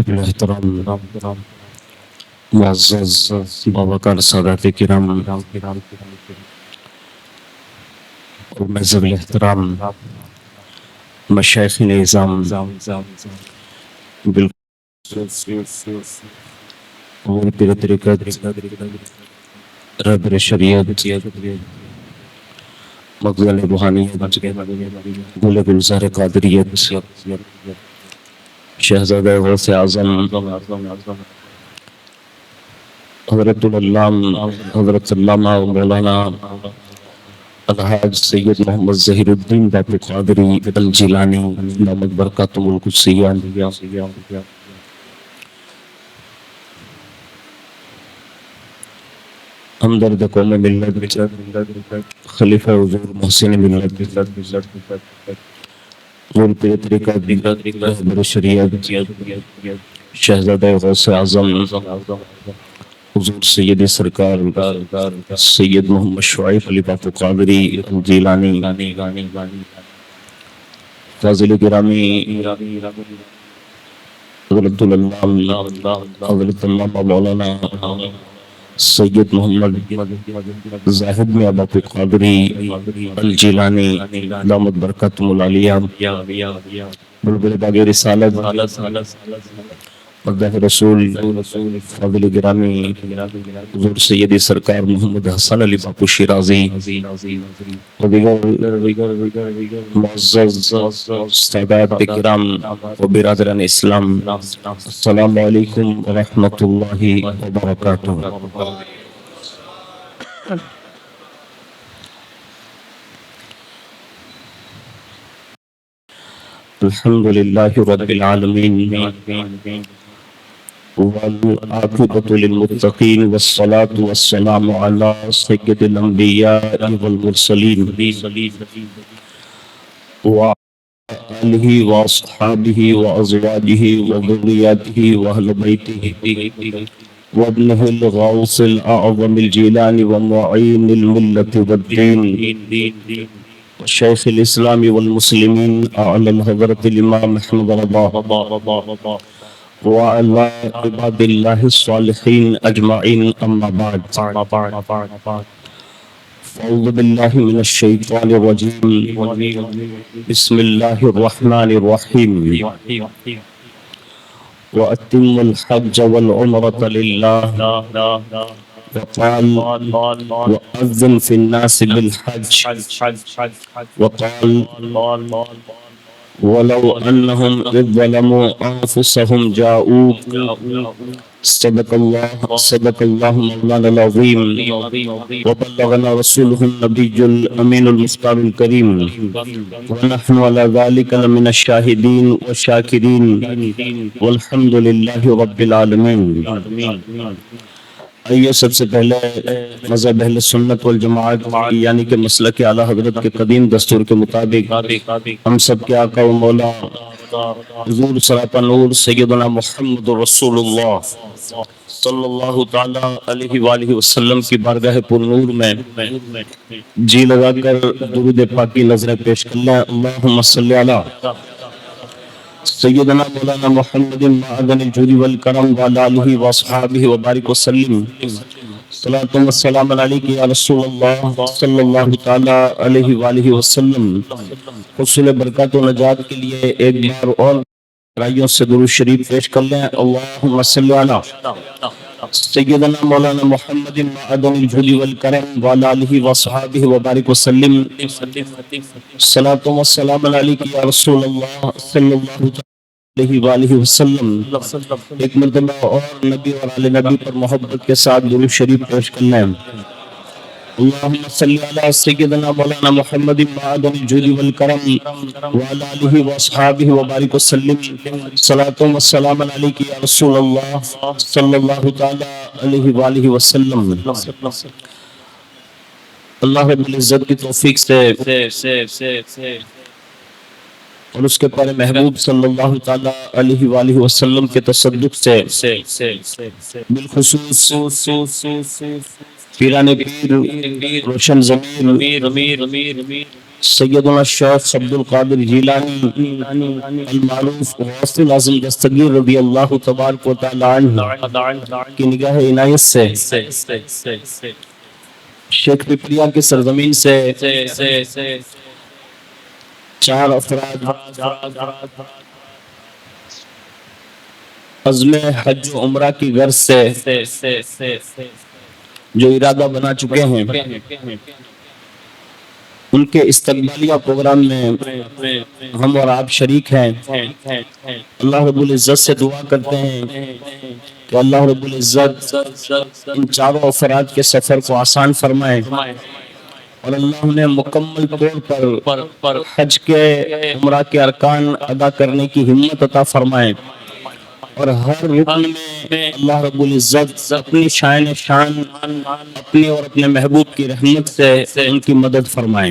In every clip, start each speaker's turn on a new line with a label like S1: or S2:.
S1: صاحب الاحترام معزز باوقار سادات کرام اور معزز الاحترام مشائخ نظام بالکل اور پیر طریقت رہبر شریعت مقبول روحانیت گل گلزار قادریت شہزادہ غوث اعظم حضرت العلامہ حضرت علامہ مولانا الحاج سید محمد ظہیر الدین باقی قادری الجیلانی دامت برکاتہم القدسیہ ہمدرد قوم ملت خلیفہ حضور محسن ملت غول پیر طریقت رہبر شریعت شہزادہ غوث اعظم حضور سید سرکار سید محمد شعیب علی باقی قادری الجیلانی فاضل گرامی حضرت العلامہ حضرت علامہ مولانا سید محمد زاہد میاں باقی قادری الجیلانی دامت برکاتہم العالیہ بلبل باغ رسالت مداح رسول فاضل گرامی حضور سید سرکار محمد حسن علی باپو شیرازی و دیگر معزز سادات کرام و برادران اسلام، السلام علیکم ورحمۃ اللہ وبرکاتہ۔ الحمد للہ رب العالمین والعاقبۃ للمتقین والصلاة والسلام علی سید الانبیاء والمرسلین وآلہ واصحابہ وازواجہ وذریاتہ واہل بیتہ وابنہ الغوث الاعظم الجیلانی ومعین الملت والدین شیخ الاسلام والمسلمین اعلی الحضرت الامام احمد رضا وعلى عباد الله الصالحين أجمعين أما بعد فأعوذ بالله من الشيطان الرجيم بسم الله الرحمن الرحيم وأتم الحج والعمرة لله وقال وأذن في الناس بالحج وقال ولو أنهم إذ ظلموا أنفسهم جاءوك صدق الله مولانا العظيم وبلغنا رسوله النبي الأمين المختار الكريم ونحن على ذلك لمن الشاهدين والشاكرين والحمد لله رب العالمين۔ آئیے سب سے پہلے مذہب اہل سنت والجماعت یعنی کہ مسلک اعلی حضرت کے قدیم دستور کے مطابق ہم سب کے آقا و مولا حضور سراپا نور سیدنا محمد رسول اللہ صلی اللہ تعالی علیہ وآلہ وسلم کی بارگاہ پر نور میں جی لگا کر درود پاکی نظریں پیش کر لیں۔ اللہم صلی علی سیدنا مولانا محمد معدن الجود والکرم وعلی آلہ واصحابہ وبارک وسلم۔ صلاۃ و سلام علیک یا رسول اللہ صلی اللہ تعالی علیہ وآلہ وسلم۔ حصول برکات و نجات کے لیے ایک بار اور رائیوں سے درود شریف پیش کر لیں۔ اللہم صلی علی سیدنا مولانا محمد معدن الجود والکرم وعلی آلہ واصحابہ وبارک وسلم۔ صلاۃ و سلام علیک یا رسول اللہ صلی اللہ علیہ وآلہ وسلم۔ ایک مرتبہ اور نبی اور آل نبی پر محبت کے ساتھ درود شریف پیش کرنا ہے۔ اللہم صلی علی سیدنا مولانا محمد معدن الجود والکرم وعلی آلہ واصحابہ وبارک وسلم۔ صلاۃ و سلام علیک یا رسول اللہ صلی اللہ تعالی علیہ وآلہ وسلم۔ اللہ رب العزت کی توفیق سے اور اس کے پیارے محبوب صلی اللہ تعالی علیہ وآلہ وسلم کے تصدق سے بالخصوص پیران پیر روشن ضمیر سیدنا الشیخ عبد القادر جیلانی المعروف غوث الاعظم دستگیر رضی اللہ تبارک و تعالی عنہ کی نگاہ عنایت سے شیخ پپریا کی سرزمین سے 4 افراد عزم حج و عمرہ کی غرض سے جو ارادہ بنا چکے ہیں، ان کے استقبالیہ پروگرام میں ہم اور آپ شریک ہیں۔ اللہ رب العزت سے دعا کرتے ہیں کہ اللہ رب العزت ان 4 افراد کے سفر کو آسان فرمائے اور اللہ انہیں مکمل طور پر حج کے عمرہ کے ارکان ادا کرنے کی ہمت عطا فرمائے اور ہر رکن میں اللہ رب العزت اپنی شان اپنی اور اپنے محبوب کی رحمت سے ان کی مدد فرمائے۔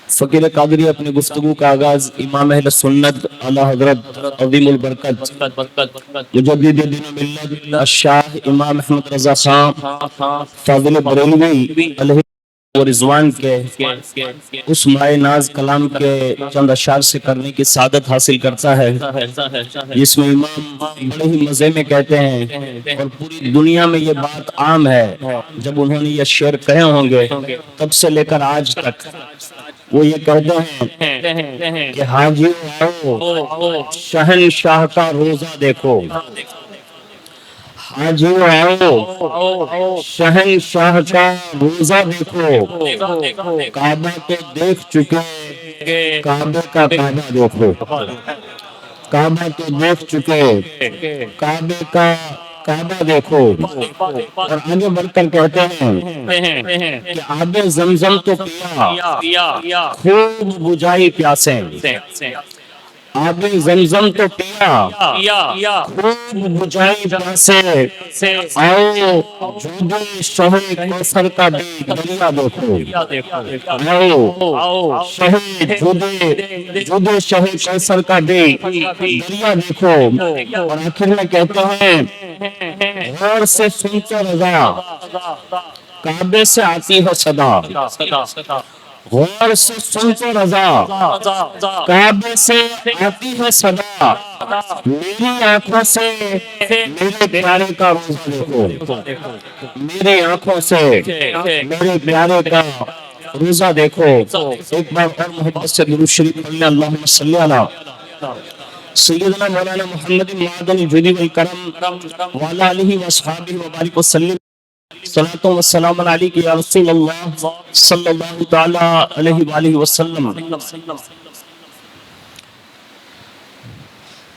S1: فقیر قادری اپنی گفتگو کا آغاز امام اہل سنت اعلی حضرت عظیم البرکت مجدد دین و ملت الشاہ امام احمد رضا خان فاضل بریلوی علیہ و رضوان کے اس مائے ناز کلام کے چند اشعار سے کرنے کی سعادت حاصل کرتا ہے، جس میں امام بڑے ہی مزے میں کہتے ہیں اور پوری دنیا میں یہ بات عام ہے، جب انہوں نے یہ شعر کہے ہوں گے تب سے لے کر آج تک وہ یہ کہتے ہیں کہ حاجیو آؤ شہنشاہ کا روزہ دیکھو، حاجیو آؤ شہنشاہ کا روزہ دیکھو، کعبہ کو دیکھ چکے کعبے کا کعبہ دیکھو، کعبہ کو دیکھ چکے کعبے کا کعبہ دیکھو۔ اور آگے بڑھ کر کہتے ہیں کہ آب زمزم تو پیا خوب بجھائی پیاسیں، آب زمزم تو پیا خوب بجھائی پیاسیں، آؤ جود شہ کوثر کا دریا دیکھو، آؤ جود شہ کوثر کا دریا دیکھو۔ اور آخر میں کہتے ہیں غور سے سنتے رضا کعبے سے آتی ہے صدا، غور سے سنتے رضا کعبے سے آتی ہے صدا، میری آنکھوں سے میرے پیارے کا روزہ دیکھو، میری آنکھوں سے میرے پیارے کا روزہ دیکھو۔ ایک بار اور محبت سے درود شریف پڑھ لیں، اللہم صلی علی سیدنا مولانا محمد معدن الجود والکرم وعلی آلہ واصحابہ وبارک وسلم۔ صلاۃ و سلام علیک یا رسول اللہ صلی اللہ تعالی علیہ وآلہ وسلم۔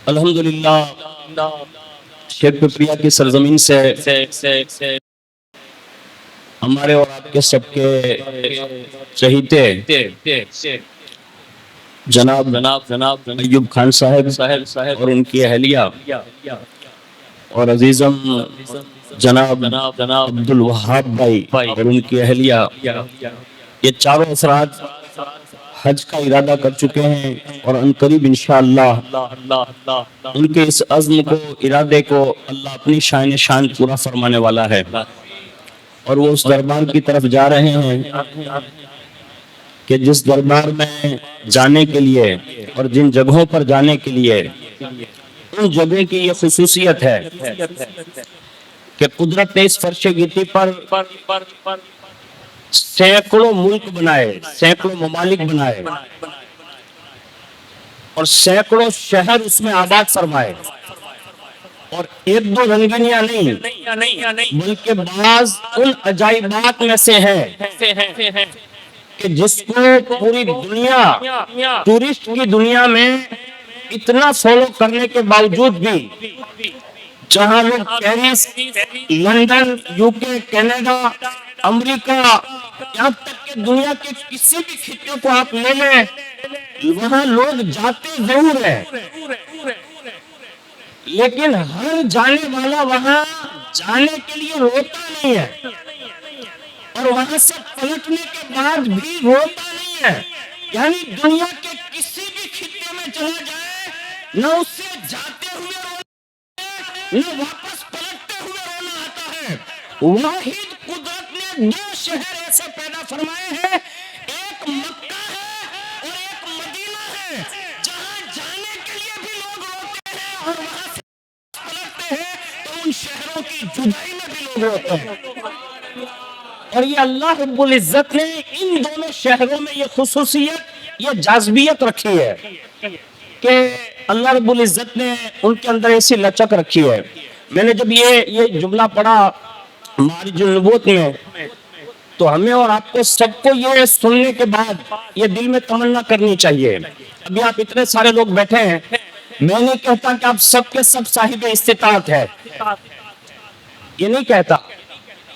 S1: الحمدللہ شیخ پپریا کی سرزمین سے ہمارے اور آپ کے سب کے چہیتے جناب ایوب خان صاحب اور ان کی اہلیہ اور عزیزم جناب عبد الوہاب بھائی اور ان کی اہلیہ، یہ 4 افراد حج کا ارادہ کر چکے ہیں اور عنقریب انشاءاللہ ان کے اس عزم کو ارادے کو اللہ اپنی شان پورا فرمانے والا ہے، اور وہ اس دربار کی طرف جا رہے ہیں کہ جس دربار میں جانے کے لیے اور جن جگہوں پر جانے کے لیے ان جگہوں کی یہ خصوصیت ہے کہ قدرت نے اس فرش گیتی پر سینکڑوں ملک بنائے، سینکڑوں ممالک بنائے اور سینکڑوں شہر اس میں آباد فرمائے، اور 1-2 رنگینیاں نہیں بلکہ بعض ان عجائبات میں سے ہے کہ جس کو پوری دنیا ٹورسٹ کی دنیا میں اتنا فالو کرنے کے باوجود بھی، جہاں لوگ پیرس، لندن، UK، کینیڈا، امریکہ، یہاں تک کہ دنیا کے کسی بھی خطے کو آپ لے لیں، وہاں لوگ جاتے ضرور ہیں، لیکن ہر جانے والا وہاں جانے کے لیے روتا نہیں ہے، اور وہاں سے پلٹنے کے بعد بھی روتا نہیں ہے۔ یعنی دنیا کے کسی بھی خطے میں چلا جائے، نہ اس سے جاتے ہوئے رونا، نہ واپس پلٹتے ہوئے رونا آتا ہے۔ واحد قدرت نے 2 شہر ایسے پیدا فرمائے ہیں، ایک مکہ ہے اور ایک مدینہ ہے، جہاں جانے کے لیے بھی لوگ روتے ہیں اور وہاں سے پلٹتے ہیں تو ان شہروں کی جدائی میں بھی لوگ روتے ہیں۔ اور یہ اللہ رب العزت نے ان دونوں شہروں میں یہ خصوصیت، یہ جاذبیت رکھی ہے کہ اللہ رب العزت نے ان کے اندر ایسی لچک رکھی ہے۔ میں نے جب یہ جملہ پڑھا معارج النبوت میں، تو ہمیں اور آپ کو سب کو یہ سننے کے بعد یہ دل میں تمنا کرنی چاہیے۔ ابھی آپ اتنے سارے لوگ بیٹھے ہیں، میں نہیں کہتا کہ آپ سب کے سب صاحب استطاعت ہے، یہ نہیں کہتا،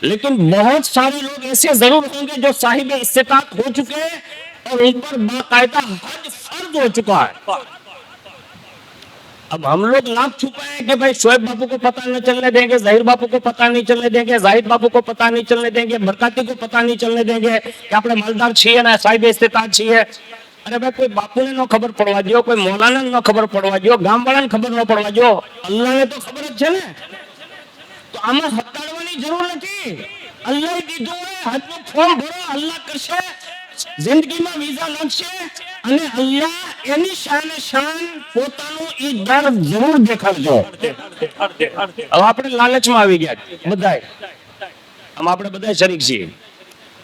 S1: لیکن بہت سارے لوگ ایسے ضرور ہوں گے جو صاحب استطاعت ہو چکے ہیں اور ان پر باقاعدہ حج فرض ہو چکا ہے۔ اب ہم لوگ ناک چھپائیں کہ بھائی شعیب باپو کو پتہ نہ چلنے دیں گے، ظاہر باپو کو پتہ نہیں چلنے دیں گے، زاہد باپو کو پتہ نہیں چلنے دیں گے، برکاتی کو پتہ نہیں چلنے دیں گے کہ اپنے مالدار چھیے نا صاحب استطاعت چھیے۔ ارے بھائی کوئی باپو نے نہ خبر پڑوا دیو، کوئی مولانا نے نہ خبر پڑوا دیو، گام والا نے خبر نہ پڑوا دیو، اللہ نے تو خبر اچھے نا، تو આમાં હટાડવાની જરૂર નથી। અલ્લાહ દીધું હોય હાથનું ફોર્મ ભરો, અલ્લાહ કરશે, જિંદગીમાં વિઝા લાગશે અને અલ્લાહ એની શાન શાન પોતાનું ઈ દર જરૂર દેખાડજો। હવે આપણે લાલચમાં આવી ગયા બધાય, આમ આપણે બધાય શરીક છીએ।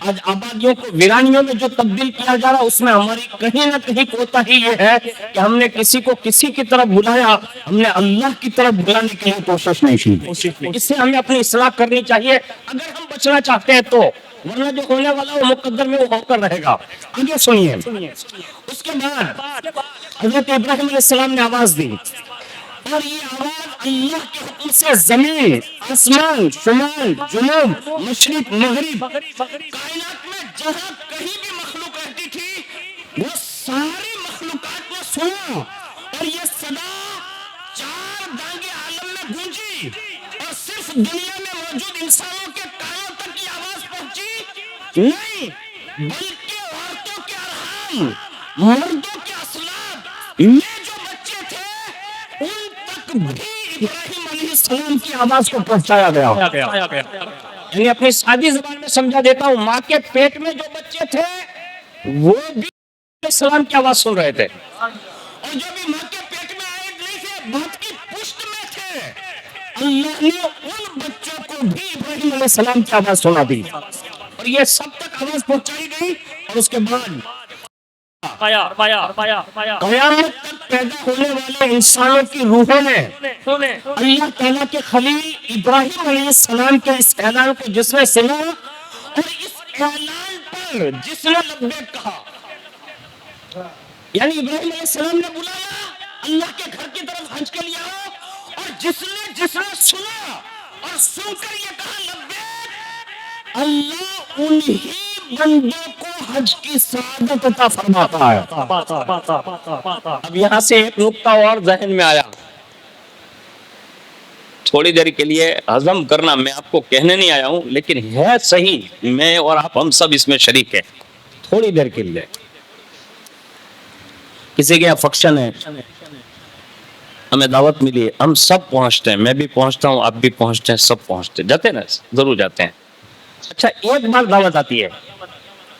S1: آج آبادیوں کو ویرانیوں میں جو تبدیل کیا جا رہا اس میں ہماری کہیں نہ کہیں کوتاہی یہ ہے کہ ہم نے کسی کو کسی کی طرف بلایا، ہم نے اللہ کی طرف بلانے کی کوشش نہیں کی۔ اس سے ہمیں اپنی اصلاح کرنی چاہیے اگر ہم بچنا چاہتے ہیں تو، ورنہ جو ہونے والا وہ مقدر میں وہ ہو کر رہے گا۔ آگے سنیے، اس کے بعد حضرت ابراہیم علیہ السلام نے آواز دی، اور یہ آواز اللہ کے حکم سے زمین، آسمان، شمال، جنوب، مشرق، مغرب، کائنات میں جہاں کہیں بھی مخلوق رہتی تھی وہ ساری مخلوقات نے سنا، اور یہ صدا چار دانگے عالم میں گونجی، اور صرف دنیا میں موجود انسانوں کے کانوں تک یہ آواز پہنچی نہیں، بلکہ عورتوں کے ارحام، مردوں کے اسلاب میں جو بچے تھے ان تک بھی ابراہیم علیہ السلام کی آواز کو پہنچایا گیا۔ یعنی اپنی سادی زبان میں سمجھا دیتا ہوں، ماں کے پیٹ میں جو بچے تھے وہ بھی السلام کی آواز سن رہے تھے، اور جو بھی ماں کے پیٹ میں آئے نہیں تھے، بات کی پشت میں تھے، اللہ نے ان بچوں کو بھی ابراہیم علیہ السلام کی آواز سنا دی، اور یہ سب تک آواز پہنچائی گئی۔ اور اس کے بعد قیامت تک پیدا ہونے والے انسانوں کی روحوں نے اللہ تعالیٰ کے خلیل ابراہیم علیہ السلام کے اس اعلان کو جس نے سنا، اور اس اعلان پر جس نے لبیک کہا، یعنی ابراہیم علیہ السلام نے بلایا اللہ کے گھر کی طرف حج کے لیے آؤ، اور جس نے سنا اور سن کر یہ کہا لبیک، اللہ انہی بندوں کو حج کی سعادت عطا فرماتا ہے۔ اب یہاں سے ایک نقطہ اور ذہن میں آیا، تھوڑی دیر کے لیے ہضم کرنا، میں آپ کو کہنے نہیں آیا ہوں لیکن ہے صحیح، میں اور آپ ہم سب اس میں شریک ہیں۔ تھوڑی دیر کے لیے کسی کے یہاں فنکشن ہے، ہمیں دعوت ملی، ہم سب پہنچتے ہیں، میں بھی پہنچتا ہوں، آپ بھی پہنچتے ہیں، سب پہنچتے ہیں، جاتے ہیں نا، ضرور جاتے ہیں۔ اچھا ایک بار دعوت آتی ہے،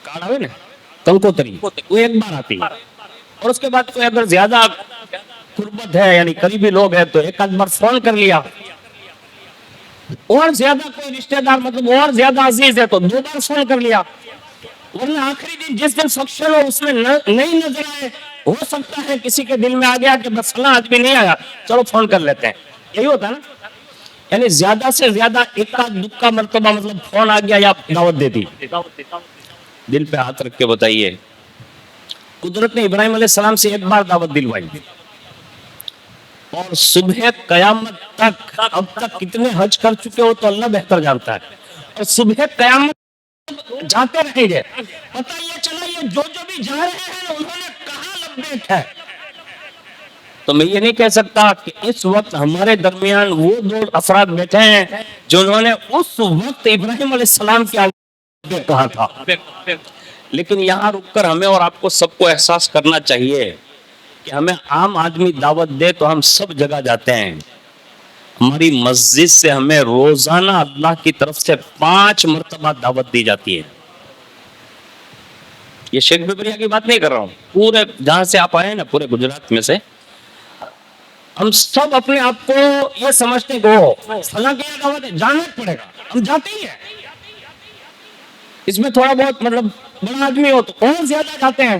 S1: کارڈ آوے نا کنکوتری، وہ ایک بار آتی ہے، اور اس کے بعد کوئی اگر زیادہ قربت ہے یعنی قریبی لوگ ہیں تو ایک آدھ بار فون کر لیا، اور زیادہ کوئی رشتہ دار مطلب اور زیادہ عزیز ہے تو دو بار فون کر لیا، ورنہ آخری دن جس دن فنکشن ہو اس میں نہیں نظر آئے، ہو سکتا ہے کسی کے دل میں آ گیا کہ بس فلاں آدمی نہیں آیا، چلو فون کر لیتے ہیں، یہی ہوتا ہے نا۔ یعنی زیادہ سے زیادہ اکا دکا مرتبہ مطلب فون آ گیا یا دعوت دے دی۔ دل پہ ہاتھ رکھ کے بتائیے، قدرت نے ابراہیم علیہ السلام سے ایک بار دعوت دلوائی، اور صبح قیامت تک اب تک کتنے حج کر چکے ہو تو اللہ بہتر جانتا ہے، اور صبح قیامت جاتے رہیں گے، پتہ یہ چلا یہ جو بھی جا رہے ہیں انہوں نے کہا لبیک ہے۔ تو میں یہ نہیں کہہ سکتا کہ اس وقت ہمارے درمیان وہ دو افراد بیٹھے ہیں جنہوں نے اس وقت ابراہیم علیہ السلام کی آواز کہا تھا، لیکن یہاں رک کر ہمیں اور آپ کو سب کو احساس کرنا چاہیے کہ ہمیں عام آدمی دعوت دے تو ہم سب جگہ جاتے ہیں، ہماری مسجد سے ہمیں روزانہ اللہ کی طرف سے 5 مرتبہ دعوت دی جاتی ہے۔ یہ شیخ پیپریا کی بات نہیں کر رہا ہوں، پورے جہاں سے آپ آئے ہیں نا، پورے گجرات میں سے ہم سب اپنے آپ کو یہ سمجھتے کہ فلاں کی دعوت ہے، جانا پڑے گا، ہم جاتے ہی ہیں۔ اس میں تھوڑا بہت مطلب بڑا آدمی ہو تو اور زیادہ جاتے ہیں۔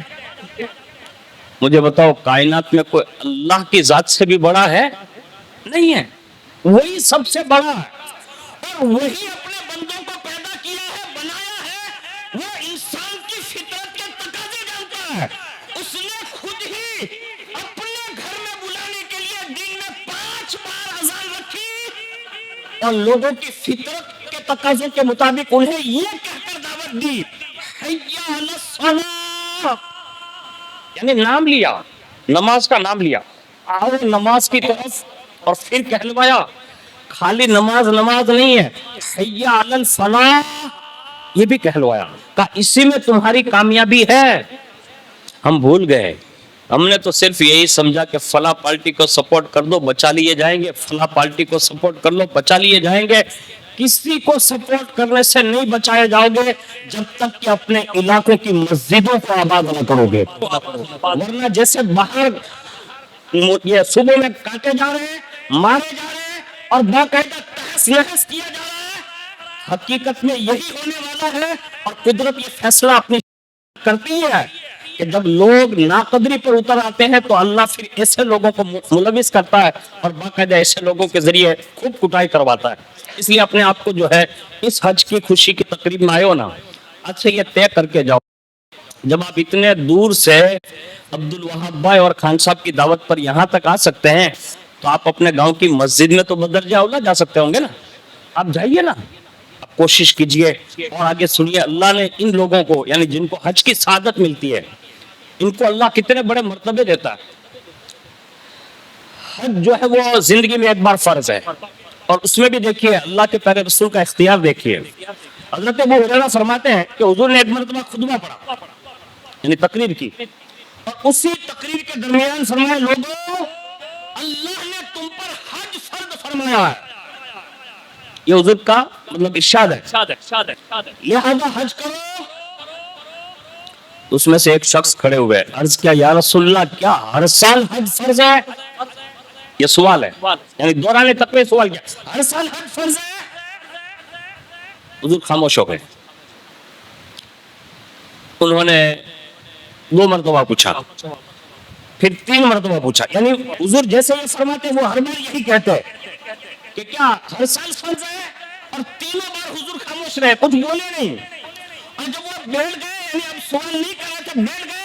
S1: مجھے بتاؤ کائنات میں کوئی اللہ کی ذات سے بھی بڑا ہے؟ نہیں ہے، وہی سب سے بڑا ہے، اور وہی اپنے بندوں کو پیدا کیا ہے، بنایا ہے، وہ انسان کی فطرت کے تقاضے جانتا ہے، اس نے خود ہی اپنے گھر میں بلانے کے لیے دن میں 5 بار اذان رکھی، اور لوگوں کی فطرت کے تقاضوں کے مطابق انہیں یہ کہہ کر دعوت دی، حی علی الصلاۃ، یعنی نام لیا، نماز کا نام لیا، آؤ نماز کی طرف، اور پھر کہلوایا خالی نماز نہیں ہے، حی علی الفلاح یہ بھی کہلوایا، کہ اسی میں تمہاری کامیابی ہے۔ ہم بھول گئے، ہم نے تو صرف یہی سمجھا کہ فلاں پارٹی کو سپورٹ کر دو بچا لیے جائیں گے، فلاں پارٹی کو سپورٹ کر لو بچا لیے جائیں گے۔ کسی کو سپورٹ کرنے سے نہیں بچائے جاؤ گے جب تک کہ اپنے علاقوں کی مسجدوں کو آباد نہ کرو گے، ورنہ جیسے باہر یہ صبح میں کاٹے جا رہے ہیں، مارے جا رہے ہیں، اور باقاعدہ تحس نحس کیا جا رہا ہے، حقیقت میں یہی ہونے والا ہے، اور قدرت یہ فیصلہ اپنی کرتی ہے کہ جب لوگ ناقدری پر اتر آتے ہیں تو اللہ پھر ایسے لوگوں کو ملوث کرتا ہے اور باقاعدہ ایسے لوگوں کے ذریعے خوب کٹائی کرواتا ہے۔ اس لیے اپنے آپ کو جو ہے اس حج کی خوشی کی تقریب میں آئے ہو نا، آج سے یہ طے کر کے جاؤ، جب آپ اتنے دور سے عبدالوہاب بھائی اور خان صاحب کی دعوت پر یہاں تک آ سکتے ہیں تو آپ اپنے گاؤں کی مسجد میں تو بدرجہ اولا جا سکتے ہوں گے نا، آپ جائیے نا، آپ کوشش کیجئے اور آگے سنیے اللہ نے ان لوگوں کو، یعنی جن کو حج کی سعادت ملتی ہے، ان کو اللہ کتنے بڑے مرتبے دیتا ہے۔ حج جو ہے وہ زندگی میں ایک بار فرض ہے، اور اس میں بھی دیکھیے اللہ کے پیارے رسول کا اختیار دیکھیے۔ حضرت ابو ہریرہ فرماتے ہیں کہ حضور نے ایک مرتبہ خطبہ پڑھا، یعنی تقریر کی، اور اسی تقریر کے درمیان فرمایا لوگوں اللہ نے تم پر حج فرض فرمایا ہے، یہ حضور کا مطلب ارشاد ہے، لہذا حج کرو۔ اس میں سے ایک شخص کھڑے ہوئے، عرض کیا یا رسول اللہ کیا ہر سال حج فرض ہے؟ یہ سوال ہے، یعنی دوران تقریر سوال کیا ہر سال حج فرض ہے؟ حضور خاموش ہو گئے۔ انہوں نے 2 مرتبہ پوچھا، پھر 3 مرتبہ پوچھا، یعنی حضور جیسے یہ فرماتے وہ ہر بار یہی کہتے کہ کیا ہر سال فرض ہے، اور تینوں بار حضور خاموش رہے، کچھ بولے نہیں، اور جب وہ بیٹھ گئے یعنی اب سوال نہیں کر رہے تھے، بیٹھ گئے،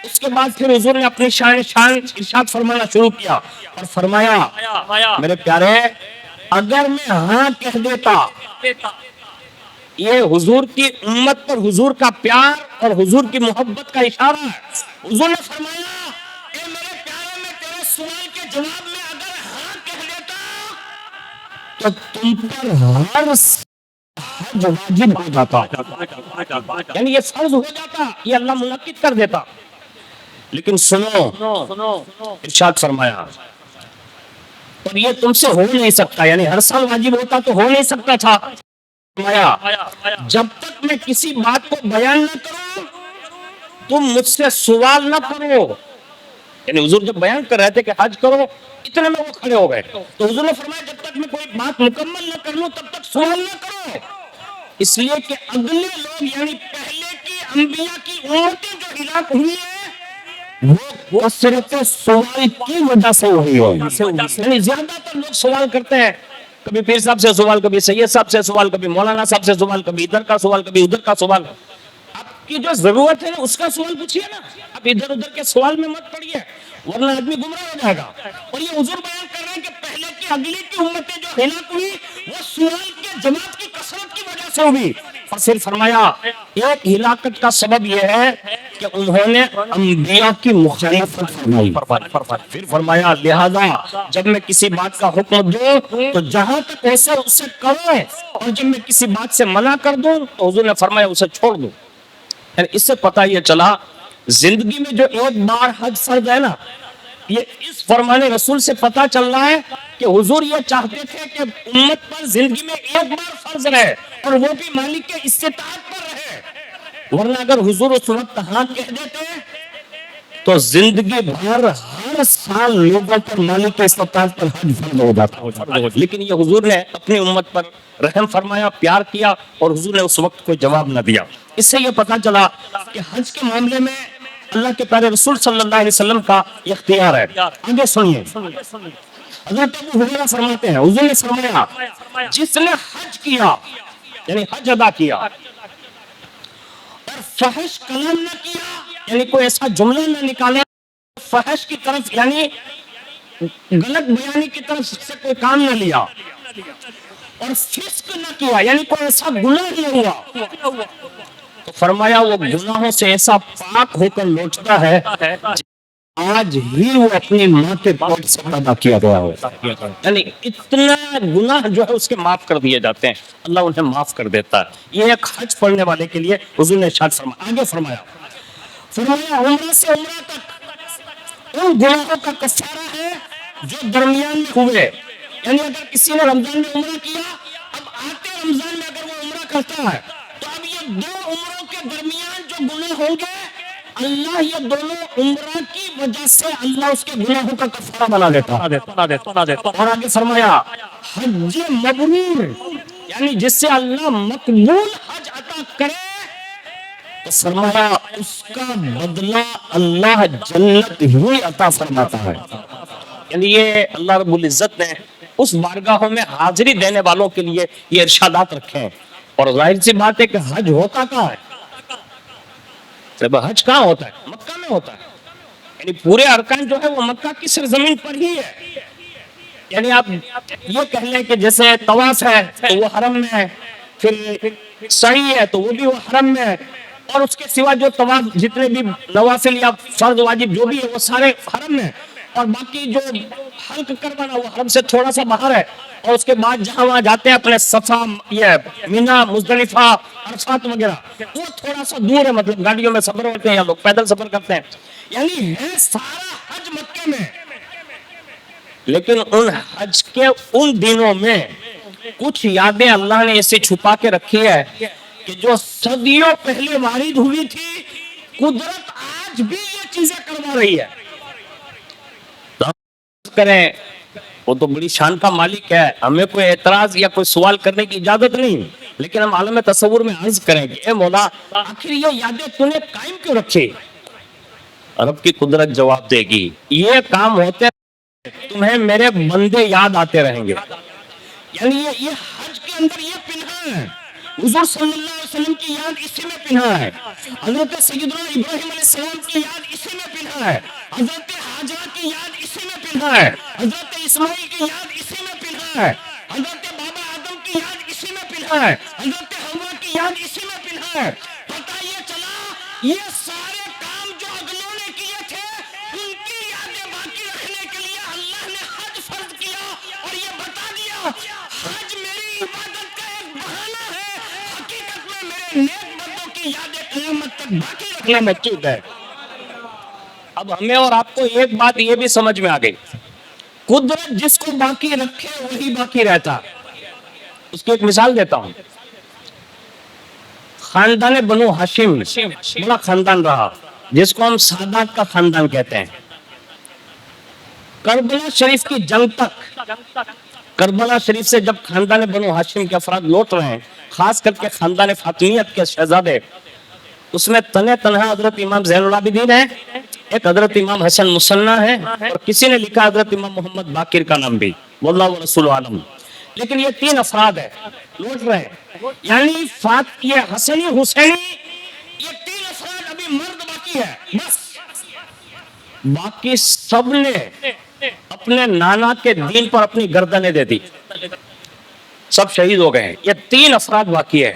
S1: اس کے بعد پھر حضور نے اپنی شان ارشاد فرمانا شروع کیا اور فرمایا میرے پیارے اگر میں ہاں کہہ دیتا، یہ حضور کی امت پر حضور کا پیار اور حضور کی محبت کا اشارہ ہے۔ حضور نے فرمایا اے میرے پیارے میں تیرے سوال کے جواب میں اگر ہاں کہہ دیتا تو تم پر ہر حج واجب ہو جاتا، یعنی یہ فرض ہو جاتا، یہ اللہ منعقد کر دیتا۔ لیکن سنو ارشاد فرمایا اور یہ تم سے ہو نہیں سکتا، یعنی ہر سال واجب ہوتا تو ہو نہیں سکتا تھا۔ جب تک میں کسی بات کو بیان نہ کروں تم مجھ سے سوال نہ کرو، یعنی حضور جب بیان کر رہے تھے کہ حج کرو، اتنے میں وہ کھڑے ہو گئے، تو حضور نے فرمایا جب تک میں کوئی بات مکمل نہ کر لوں تب تک سوال نہ کرو، اس لیے کہ اگلے لوگ یعنی پہلے کی انبیاء کی امتیں جو ہلاک ہوئی ہیں وہ صرف سوال کی وجہ سے ہوئی ہے، یعنی زیادہ تر لوگ سوال کرتے ہیں، کبھی پیر صاحب سے سوال، کبھی سید صاحب سے سوال، کبھی مولانا صاحب سے سوال، کبھی ادھر کا سوال، کبھی ادھر کا سوال۔ آپ کی جو ضرورت ہے نا اس کا سوال پوچھئے نا، اب ادھر ادھر کے سوال میں مت پڑیے ورنہ آدمی گمراہ ہو جائے گا۔ اور یہ حضور بیان کر رہے ہیں کہ پہلے کی اگلی کی امتیں جو ہلاک ہوئی وہ سوال کے جماعت کی کثرت کی وجہ سے ہوئی، اور پھر فرمایا ایک ہلاکت کا سبب یہ ہے کہ انہوں نے انبیاء کی مخالفت فرمائی، پھر فرمایا لہذا جب میں کسی بات کا حکم دوں تو جہاں تک ایسے اسے کرو، اور جب میں کسی بات سے منع کر دوں تو حضور نے فرمایا اسے چھوڑ دوں۔ یعنی اس سے پتہ یہ چلا زندگی میں جو ایک بار حج فرض ہے نا، یہ اس فرمان رسول سے پتہ چل رہا ہے کہ حضور یہ چاہتے تھے کہ امت پر زندگی میں ایک بار فرض رہے اور وہ بھی مالک کے استطاعت پر رہے، ورنہ اگر حضور اس وقت ہاں کہہ دیتے تو زندگی بھر ہر سال لوگوں پر مالک کے استطاعت پر حج فرض ہو جاتا، لیکن یہ حضور نے اپنی امت پر رحم فرمایا، پیار کیا، اور حضور نے اس وقت کوئی جواب نہ دیا۔ اس سے یہ پتہ چلا کہ حج کے معاملے میں اللہ کے پیارے رسول صلی اللہ علیہ وسلم کا اختیار ہے۔ آگے سنیے حضرت ابو ہریرہ فرماتے ہیں حضور نے فرمایا جس نے حج کیا یعنی حج ادا کیا اور فحش کلام نہ کیا، یعنی کوئی ایسا جملہ نہ نکالے فحش کی طرف یعنی غلط بیانی کی طرف سے کوئی کام نہ لیا، اور فسق نہ کیا یعنی کوئی ایسا گناہ نہ ہوا، تو فرمایا وہ گناہوں سے ایسا پاک ہو کر لوٹتا ہے آج ہی وہ اپنی ماں کے پیٹ سے پیدا کیا گیا ہو، یعنی اتنا گناہ جو ہے اس کے معاف کر دیے جاتے ہیں، اللہ انہیں معاف کر دیتا ہے۔ یہ ایک حج پڑھنے والے کے لیے حضور نے ارشاد فرمایا۔ آگے فرمایا عمرہ سے عمرہ تک ان گناہوں کا کفارہ ہے جو درمیان میں ہوئے، یعنی اگر کسی نے رمضان میں عمرہ کیا، اب آتے رمضان میں اگر وہ عمرہ کرتا ہے تو اب یہ 2 عمروں کے درمیان جو گناہ ہوں گے اللہ یہ دونوں عمرہ کی وجہ سے اللہ اس کے گناہوں کا کفارہ بنا دیتا۔ اور آگے فرمایا حج مبرور یعنی جس سے اللہ مقبول حج عطا کرے تو فرمایا اس کا بدلہ اللہ جنت ہی عطا فرماتا ہے. یعنی یہ اللہ رب العزت نے اس بارگاہوں میں حاضری دینے والوں کے لیے یہ ارشادات رکھے ہیں. اور ظاہر سی بات ہے کہ حج ہوتا کہاں ہے؟ حج کہاں ہوتا ہے؟ مکہ میں ہوتا ہے. یعنی پورے ارکان جو ہے وہ مکہ کی سرزمین پر ہی ہے. یعنی آپ یہ کہہ لیں کہ جیسے طواف ہے تو وہ حرم میں ہے، پھر سعی ہے تو وہ بھی وہ حرم میں ہے، اور اس کے سوا جو طواف جتنے بھی نوافل یا فرض واجب جو بھی ہے وہ سارے حرم میں، اور باقی جو حلق کروانا وہ حرم سے تھوڑا سا باہر ہے. اور اس کے بعد جہاں وہاں جاتے ہیں اپنے صفا، یہ مینا، مزدلفہ، عرفات وغیرہ، وہ تھوڑا سا دور ہے، مطلب گاڑیوں میں سفر ہوتے ہیں یا لوگ پیدل سفر کرتے ہیں. یعنی ہے سارا حج مکے میں. لیکن ان حج کے ان دنوں میں کچھ یادیں اللہ نے اسے چھپا کے رکھی ہے کہ جو صدیوں پہلے وارد ہوئی تھی، قدرت آج بھی یہ چیزیں کروا رہی ہے. کریں وہ تو بڑی شان کا مالک ہے، ہمیں کوئی اعتراض یا کوئی سوال کرنے کی اجازت نہیں، لیکن ہم عالم تصور میں عرض کریں کہ اے مولا آخر یہ یادیں تو نے قائم کیوں رکھی؟ رب کی قدرت جواب دے گی یہ کام ہوتے تمہیں میرے بندے یاد آتے رہیں گے. یعنی یہ حج کے اندر یہ پنہا ہے. حضور صلی اللہ علیہ وسلم کی یاد اسی میں پنہا ہے، حضرت سیدنا ابراہیم علیہ السلام کی یاد اسی میں پنہا ہے، حضرت حاجرہ کی یاد اسی میں پنہا ہے، حضرت اسماعیل کی یاد اسی میں پنہا ہے، حضرت بابا آدم کی یاد اسی میں پنہا ہے، حضرت حوا کی یاد اسی میں پنہا ہے. پتہ یہ چلا یہ سارے کام جو اگلوں نے کیے تھے ان کی یادیں باقی رکھنے کے لیے اللہ نے حج فرض کیا اور یہ بتا دیا حج میری عبادت کا ایک بہانہ ہے، حقیقت میں میرے نیک بندوں کی یادیں قیامت تک باقی رکھنے میں چوٹ ہے. اب ہمیں اور آپ کو ایک بات یہ بھی سمجھ میں آ گئی، قدرت جس کو باقی رکھے وہی باقی رہتا. اس کی ایک مثال دیتا ہوں. خاندان بنو ہاشم بڑا خاندان رہا جس کو ہم سادات کا خاندان کہتے ہیں. کربلا شریف کی جنگ تک، کربلا شریف سے جب خاندان بنو ہاشم کے افراد لوٹ رہے ہیں، خاص کر کے خاندان فاطمیت کے شہزادے، اس میں تنہا حضرت امام زین العابدین ہے، ایک حضرت امام حسن مصنع ہے، اور کسی نے لکھا حضرت امام محمد باقر کا نام بھی، واللہ ورسول عالم. لیکن یہ 3 افراد ہیں لوٹ رہے ہیں. یعنی یہ حسنی حسینی یہ 3 افراد ابھی مرد باقی ہے، بس باقی سب نے اپنے نانا کے دین پر اپنی گردنیں دے دی، سب شہید ہو گئے ہیں. یہ 3 افراد باقی ہے.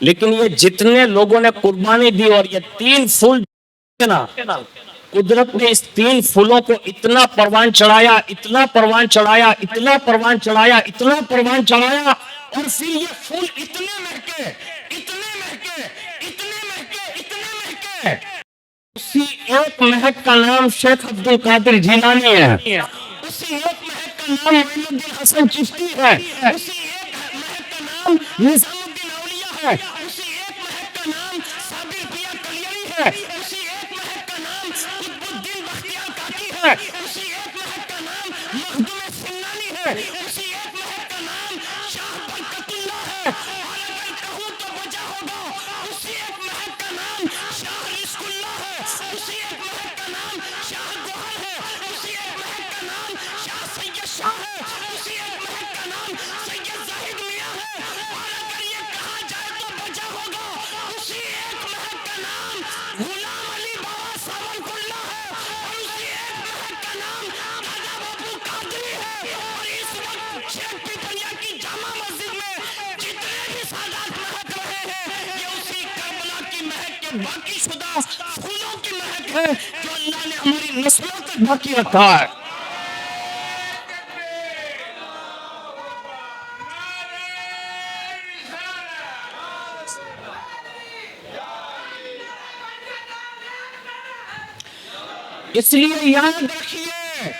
S1: لیکن یہ جتنے لوگوں نے قربانی دی اور یہ 3 پھول نا، قدرت نے اس 3 پھولوں کو اتنا پروان چڑھایا، اتنا پروان چڑھایا، اتنا پروان چڑھایا، اتنا پروان چڑھایا، اور پھر یہ پھول اتنے مہکے، اتنے مہکے، اتنے مہکے، اتنے مہکے. اسی ایک مہک کا نام شیخ عبد القادر جیلانی ہے، اسی ایک مہک کا نام معین الدین حسن چشتی ہے، اسی ایک مہک کا نام نظام الدین اولیاء ہے، اسی ایک مہک کا نام صابر پیا کلیری ہے، اسی ایک مہک کا نام قطب الدین بختیار کاکی ہے، اسی ایک مہک کا نام مخدوم سنانی ہے، اسی ایک مہک کا نام شاہ برکت اللہ ہے، اور اگر کہوں تو بجا ہوگا اسی ایک مہک کا نام شاہ رزق اللہ ہے، اسی ایک مہک کا نام شاہ گوہر ہے، اسی ایک مہک کا نام شاہ سید شاہ ہے، اسی ایک مہک کا نام سید زاہد میاں ہے، اور اگر یہ کہا جائے تو بجا ہوگا اسی ایک مہک کا نام غلام علی بابا ساون اللہ ہے، اور اسی ایک مہک کا نام خواجہ باپو قادری ہے. اور اس وقت شیخ پیپلیا کی جامع مسجد میں جتنے بھی سادات مہک رہے ہیں یہ اسی کربلا کی مہک کے باقی شدہ پھولوں کی مہک ہے جو اللہ نے ہماری نسلوں تک باقی رکھا ہے. اس لیے یاد رکھیے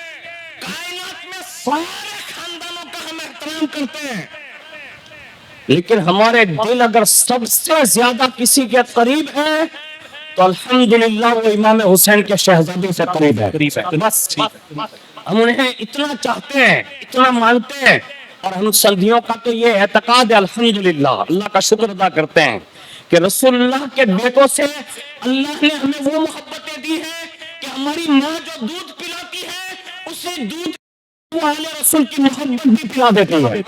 S1: کائنات میں سارے خاندانوں کا ہم احترام کرتے ہیں، لیکن ہمارے دل اگر سب سے زیادہ کسی کے قریب ہے تو الحمدللہ وہ امام حسین کے شہزادے سے قریب ہے. بس ہم انہیں اتنا چاہتے ہیں، اتنا مانتے ہیں اور ہم سندھیوں کا تو یہ اعتقاد ہے الحمدللہ، اللہ کا شکر ادا کرتے ہیں کہ رسول اللہ کے بیٹوں سے اللہ نے ہمیں وہ محبتیں دی ہیں کہ ہماری ماں جو دودھ پلاتی ہے اسے دودھ وہ اہل رسول کی محبت بھی پلا دیتی ہے۔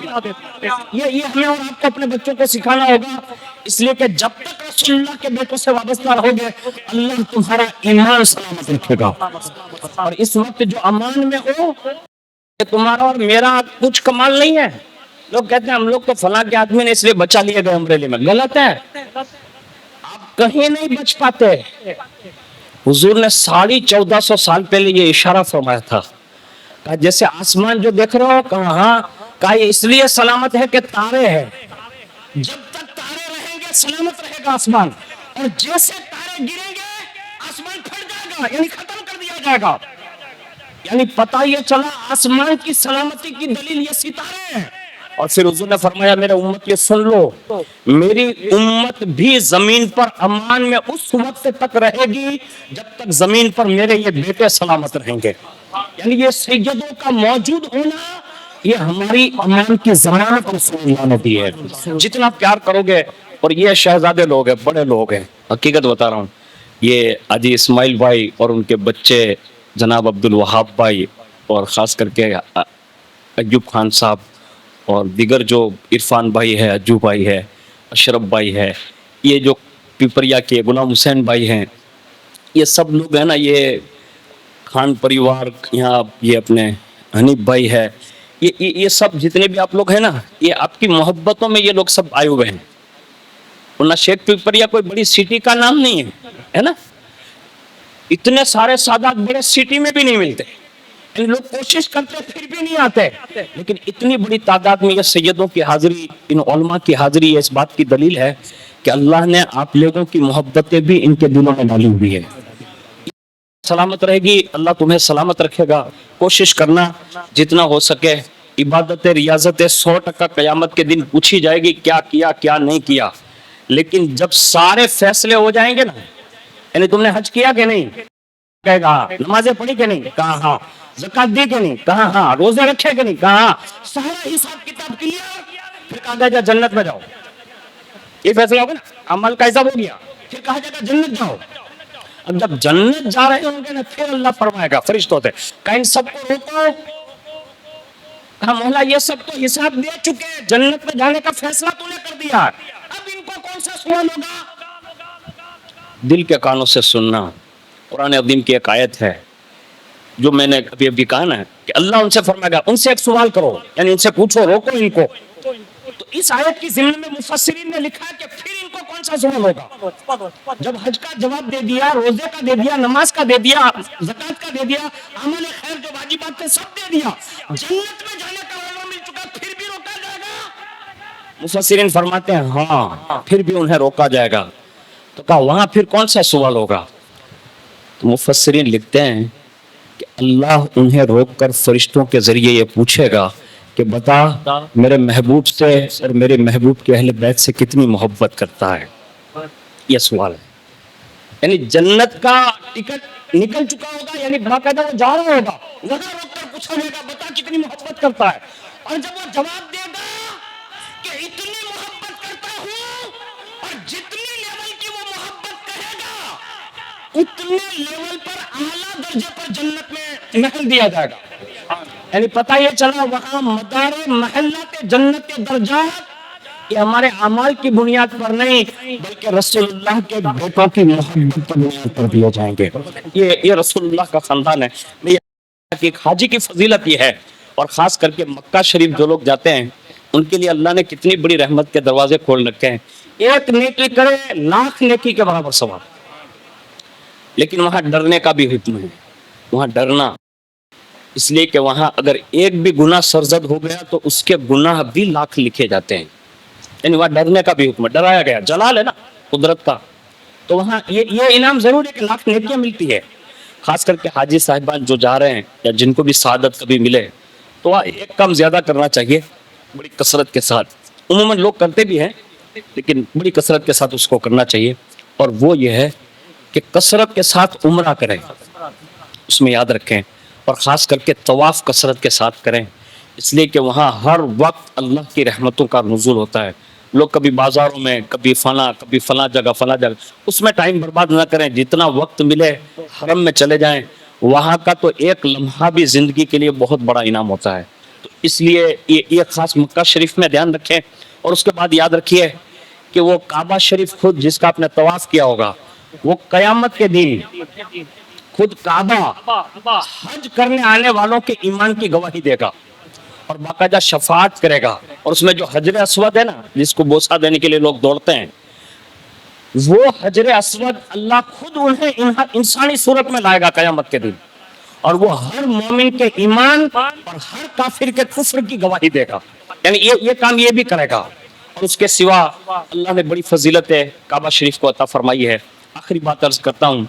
S1: یہ ہمیں اور آپ کو اپنے بچوں کو سکھانا ہوگا، اس لیے کہ جب تک رسول اللہ کے بیٹوں سے وابستہ رہو گے اللہ تمہارا ایمان سلامت رکھے گا۔ اور اس وقت جو امان میں ہو کہ تمہارا اور میرا کچھ کمال نہیں ہے۔ لوگ کہتے ہیں ہم لوگ تو فلاں کے آدمی نے اس لیے بچا لیے گئے امبریلے میں، غلط ہے، آپ کہیں نہیں بچ پاتے۔ حضور نے 1450 سال پہلے یہ اشارہ فرمایا تھا، کہا جیسے آسمان جو دیکھ رہے ہو، کہاں کہا یہ اس لیے سلامت ہے کہ تارے ہیں، جب تک تارے رہیں گے سلامت رہے گا آسمان، اور جیسے تارے گریں گے آسمان پھٹ جائے گا، یعنی ختم کر دیا جائے گا۔ یعنی پتہ یہ چلا آسمان کی سلامتی کی دلیل یہ ستارے ہیں۔ اور پھر حضور نے فرمایا میرے امت یہ سن لو، میری امت بھی زمین پر امان میں اس وقت تک رہے گی جب تک زمین پر میرے یہ بیٹے سلامت رہیں گے۔ یعنی یہ سیدوں کا موجود ہونا یہ ہماری امان کی ضمانت رسول اللہ نے دی ہے۔ جتنا پیار کرو گے، اور یہ شہزادے لوگ ہیں، بڑے لوگ ہیں، حقیقت بتا رہا ہوں، یہ حاجی اسماعیل بھائی اور ان کے بچے جناب عبد الوہاب بھائی، اور خاص کر کے ایوب خان صاحب، اور دیگر جو عرفان بھائی ہے، اجو بھائی ہے، اشرف بھائی ہے، یہ جو پیپریا کے غلام حسین بھائی ہیں، یہ سب لوگ ہیں نا، یہ خان پریوار، یہاں یہ اپنے حنیف بھائی ہے، یہ سب جتنے بھی آپ لوگ ہیں نا، یہ آپ کی محبتوں میں یہ لوگ سب آئے ہوئے ہیں۔ ورنہ شیخ پیپریا کوئی بڑی سٹی کا نام نہیں ہے نا، اتنے سارے سادات بڑے سٹی میں بھی نہیں ملتے، ان لوگ کوشش کرتے پھر بھی نہیں آتے، لیکن اتنی بڑی تعداد میں یہ سیدوں کی حاضری، ان علماء کی حاضری یہ اس بات کی دلیل ہے کہ اللہ نے آپ لوگوں کی محبتیں بھی ان کے دلوں میں ڈالی ہوئی ہے۔ سلامت رہے گی، اللہ تمہیں سلامت رکھے گا۔ کوشش کرنا جتنا ہو سکے، عبادت ریاضت 100% قیامت کے دن پوچھی جائے گی کیا کیا کیا نہیں کیا، لیکن جب سارے فیصلے ہو جائیں گے نا، یعنی تم نے حج کیا کہ نہیں، کہے گا نمازیں پڑھی کہ نہیں، کہا ہاں، زکات دی کہ نہیں، کہا ہاں، روزے رکھے کہ نہیں، کہا ہاں، سارا حساب کتاب کلیئر، پھر کہا جائے گا جنت میں جاؤ۔ یہ فیصلہ ہوگا نا، عمل کا حساب ہو گیا، پھر کہا جائے گا جنت جاؤ۔ اب جب جنت جا رہے ہوں گے نا، پھر اللہ فرمائے گا فرشتوں سے، کہا ان سب کو روکو، کہا مولا یہ سب تو حساب دے چکے ہیں، جنت میں جانے کا فیصلہ تو نے کر دیا، اب ان کو کون سا سوال ہوگا؟ دل کے کانوں سے سننا۔ قرآن عظیم کی ایک آیت ہے جو میں نے ابھی کہا نا کہ اللہ ان سے فرمائے گا ان سے ایک سوال کرو، یعنی ان سے پوچھو، روکو ان کو۔ تو اس آیت کی ضمن میں مفسرین نے لکھا کہ پھر ان کو کون سا سوال ہوگا؟ جب حج کا جواب دے دیا، روزے کا دے دیا، نماز کا دے دیا، زکات کا دے دیا، عمل خیر جو واجبات تھے سب دے دیا، جنت میں جانے کا وعدہ مل چکا، پھر بھی روکا جائے گا؟ مفسرین فرماتے ہیں ہاں، پھر بھی انہیں روکا جائے گا۔ تو کہا وہاں پھر کون سا سوال ہوگا؟ تو مفسرین لکھتے ہیں کہ اللہ انہیں روک کر فرشتوں کے ذریعے یہ پوچھے گا کہ بتا میرے محبوب سے اور میرے محبوب کے اہل بیت سے کتنی محبت کرتا ہے۔ یہ سوال ہے، یعنی جنت کا ٹکٹ نکل چکا ہوگا، یعنی باقاعدہ وہ جا رہا ہوگا، وہاں روک کر پوچھا جائے گا بتا کتنی محبت کرتا ہے، اور جب وہ جواب دے گا کہ اتنی محبت کرتا ہوں، اور جتنی لیول کی وہ محبت کہے گا اتنے لیول پر اعلیٰ درجے پر جنت میں محل دیا جائے گا۔ یعنی پتہ یہ چلا وہاں مدار محلات جنت کے درجات یہ ہمارے اعمال کی بنیاد پر نہیں بلکہ رسول اللہ کے بیٹوں کی محبت پر بنیاد پر دیے جائیں گے۔ یہ رسول اللہ کا خاندان ہے۔ ایک حاجی کی فضیلت یہ ہے، اور خاص کر کے مکہ شریف جو لوگ جاتے ہیں ان کے لیے اللہ نے کتنی بڑی رحمت کے دروازے کھول رکھے ہیں۔ ایک نیکی کرے لاکھ نیکی کے برابر ثواب، لیکن وہاں ڈرنے کا بھی حکم ہے۔ وہاں ڈرنا اس لیے کہ وہاں اگر ایک بھی گناہ سرزد ہو گیا تو اس کے گناہ بھی لاکھ لکھے جاتے ہیں، یعنی وہاں ڈرنے کا بھی حکم ہے، ڈرایا گیا، جلال ہے نا قدرت کا، تو وہاں یہ انعام ضرور ہے کہ لاکھ نیکیاں ملتی ہے۔ خاص کر کے حاجی صاحبان جو جا رہے ہیں یا جن کو بھی سعادت کبھی ملے تو وہاں ایک کام زیادہ کرنا چاہیے بڑی کثرت کے ساتھ، عموماً لوگ کرتے بھی ہیں لیکن بڑی کثرت کے ساتھ اس کو کرنا چاہیے، اور وہ یہ ہے کہ کثرت کے ساتھ عمرہ کریں، اس میں یاد رکھیں، اور خاص کر کے طواف کثرت کے ساتھ کریں، اس لیے کہ وہاں ہر وقت اللہ کی رحمتوں کا نزول ہوتا ہے. لوگ کبھی بازاروں میں، کبھی فلاں جگہ، اس میں ٹائم برباد نہ کریں. جتنا وقت ملے حرم میں چلے جائیں. وہاں کا تو ایک لمحہ بھی زندگی کے لیے بہت بڑا انعام ہوتا ہے. تو اس لیے یہ خاص مکہ شریف میں دھیان رکھیں. اور اس کے بعد یاد رکھیے کہ وہ کعبہ شریف خود جس کا آپ نے طواف کیا ہوگا، وہ قیامت کے دن خود کعبہ حج کرنے آنے والوں کے ایمان کی گواہی دے گا اور باقاعدہ شفاعت کرے گا. اور اس میں جو حجر اسود ہے نا، جس کو بوسہ دینے کے لیے لوگ دوڑتے ہیں، وہ حجر اسود اللہ خود انہیں انسانی صورت میں لائے گا قیامت کے دن. اور وہ ہر مومن کے ایمان اور ہر کافر کے کفر کی گواہی دے گا. یعنی یہ کام یہ بھی کرے گا. اور اس کے سوا اللہ نے بڑی فضیلت کعبہ شریف کو عطا فرمائی ہے. آخری بات عرض کرتا ہوں،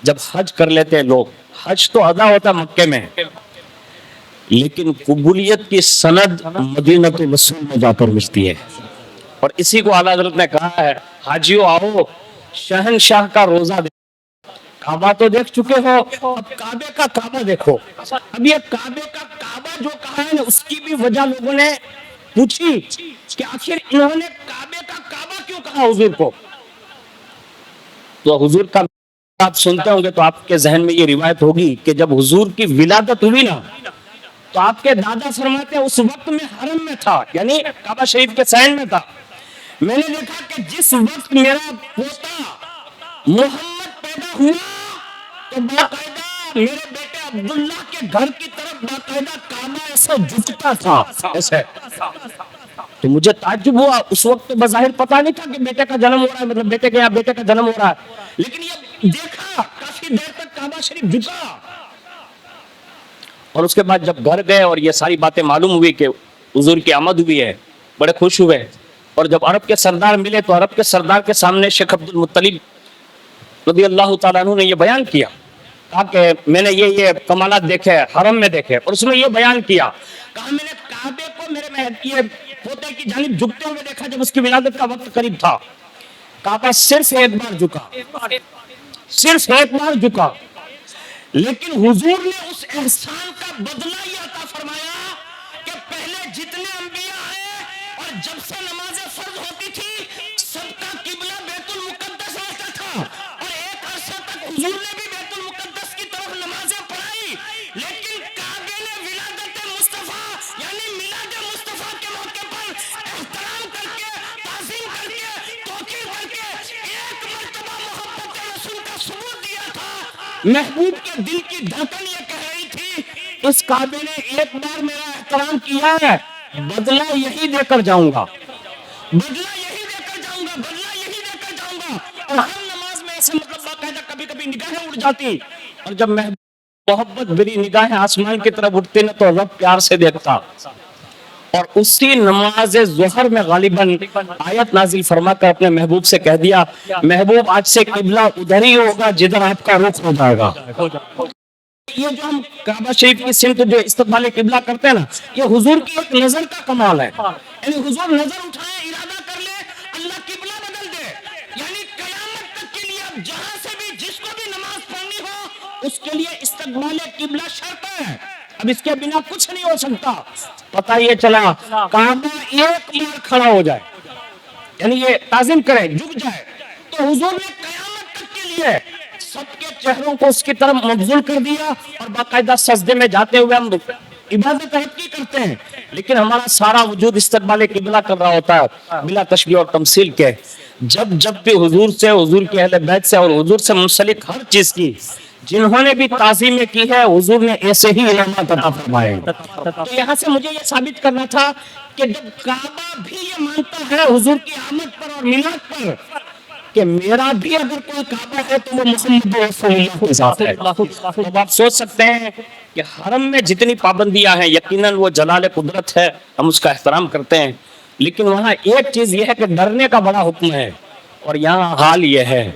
S1: جب حج کر لیتے ہیں لوگ، حج تو ادا ہوتا ہے مکے میں، لیکن قبولیت کی سند مدینہ رسول میں جا کر ملتی ہے. اور اسی کو اعلیٰ حضرت نے کہا ہے، حاجیو آؤ شہنشاہ کا روزہ دے. کعبہ تو دیکھ چکے ہو، اب کعبے کا کعبہ دیکھو. اب یہ کعبے کا کعبہ جو کہا ہے نا، اس کی بھی وجہ لوگوں نے پوچھی کہ آخر انہوں نے کعبے کا کعبہ کیوں کہا حضور کو. تو حضور کا آپ سنتے ہوں گے تو آپ کے ذہن میں یہ روایت ہوگی کہ جب حضور کی ولادت ہوئی نا، تو آپ کے دادا فرماتے ہیں اس وقت میں حرم میں تھا، یعنی کعبہ شریف کے سین میں تھا. میں نے دیکھا کہ جس وقت میرا پوتا محمد پیدا ہوا تو باقاعدہ میرے بیٹے عبداللہ کے گھر کی طرف باقاعدہ کعبہ ایسے جھکتا تھا ایسے. تو مجھے تعجب ہوا. اس وقت تو بظاہر پتا نہیں تھا کہ بیٹے کا جنم ہو رہا ہے، مطلب بیٹے کے یہاں بیٹے کا جنم ہو رہا ہے، لیکن یہ دیکھا کافی دیر تک کعبہ شریف جھکا. اور اس کے بعد جب گھر گئے اور یہ ساری باتیں معلوم ہوئی کہ حضور کی آمد ہوئی ہے، بڑے خوش ہوئے. اور جب عرب کے سردار ملے تو عرب کے سردار کے سامنے شیخ عبد المطلب رضی اللہ تعالیٰ عنہ نے یہ بیان کیا، کہا کہ میں نے یہ کمالات دیکھے حرم میں دیکھے. اور اس میں یہ بیان کیا، کہا میں نے کعبے کو میرے یہ پوتے کی جانب جھکتے ہوئے دیکھا جب اس کی ولادت کا وقت قریب تھا. کعبہ صرف ایک بار جھکا، صرف ایک بار جھکا، لیکن حضور نے اس احسان کا بدلہ یہ عطا فرمایا کہ پہلے جتنے انبیاء آئے اور جب سے نماز فرض ہوتی تھی سب کا قبلہ بیت المقدس ہوتا تھا. اور ایک عرصہ تک حضور نے بھی بیت المقدس کی طرف نمازیں پڑھائی، لیکن کعبے نے ولادت مصطفیٰ یعنی میلاد مصطفیٰ کے موقع پر احترام کر کے، تعظیم کر کے، توقیر کر کے ایک مرتبہ محبت رسول کا ثبوت دیا تھا. محبوب کے دل کی دھڑکن یہ کہہ رہی تھی اس کعبے نے ایک بار میرا احترام کیا ہے، بدلہ یہی دے کر جاؤں گا، بدلہ یہی دے کر جاؤں گا، بدلہ یہی دے کر جاؤں گا. اور ہر نماز میں ایسے مطلب باقاعدہ کبھی کبھی نگاہیں اڑ جاتی، اور جب محبت بری نگاہیں آسمان کی طرف اٹھتی نا تو رب پیار سے دیکھتا. اور اسی نماز ظہر میں غالباً آیت نازل فرما کر اپنے محبوب سے کہہ دیا، محبوب آج سے قبلہ ادھر ہی ہوگا جدھر آپ کا رخ ہو جائے گا. یہ جو ہم کعبہ شریف کی سمت جو استقبال قبلہ کرتے ہیں نا، یہ حضور کی ایک نظر کا کمال ہے. یعنی حضور نظر اٹھائے، ارادہ کر لے، اللہ قبلہ بدل دے. یعنی قیامت تک کے لیے اب جہاں سے بھی جس کو بھی نماز پڑھنی ہو اس کے لیے استقبال قبلہ شرط ہے. اب اس کے بنا کچھ نہیں ہو سکتا. پتہ یہ چلا کعبہ ایک بار کھڑا ہو جائے، یعنی یہ تعظیم کرے، جھک جائے، تو حضور نے قیامت تک کے لیے سب کے چہروں کو اس کی طرف مبذول کر دیا. اور باقاعدہ سجدے میں جاتے ہوئے ہم عبادت کی کرتے ہیں، لیکن ہمارا سارا وجود استقبال قبلہ کر رہا ہوتا ہے بلا تشبیہ اور تمثیل کے. جب بھی حضور سے، حضور کے اہل بیت سے اور حضور سے منسلک ہر چیز کی جنہوں نے بھی تعظیمیں کی ہے، حضور نے ایسے ہی علامات عطا فرمائے. تو یہاں سے مجھے یہ ثابت کرنا تھا کہ جب کعبہ بھی یہ مانتا ہے حضور کی آمد پر اور میلاد پر کہ میرا بھی اگر کوئی کعبہ ہے تو وہ محمد رسول اللہ کے ساتھ ہے. اب آپ سوچ سکتے ہیں کہ حرم میں جتنی پابندیاں ہیں یقیناً وہ جلال قدرت ہے، ہم اس کا احترام کرتے ہیں، لیکن وہاں ایک چیز یہ ہے کہ ڈرنے کا بڑا حکم ہے. اور یہاں حال یہ ہے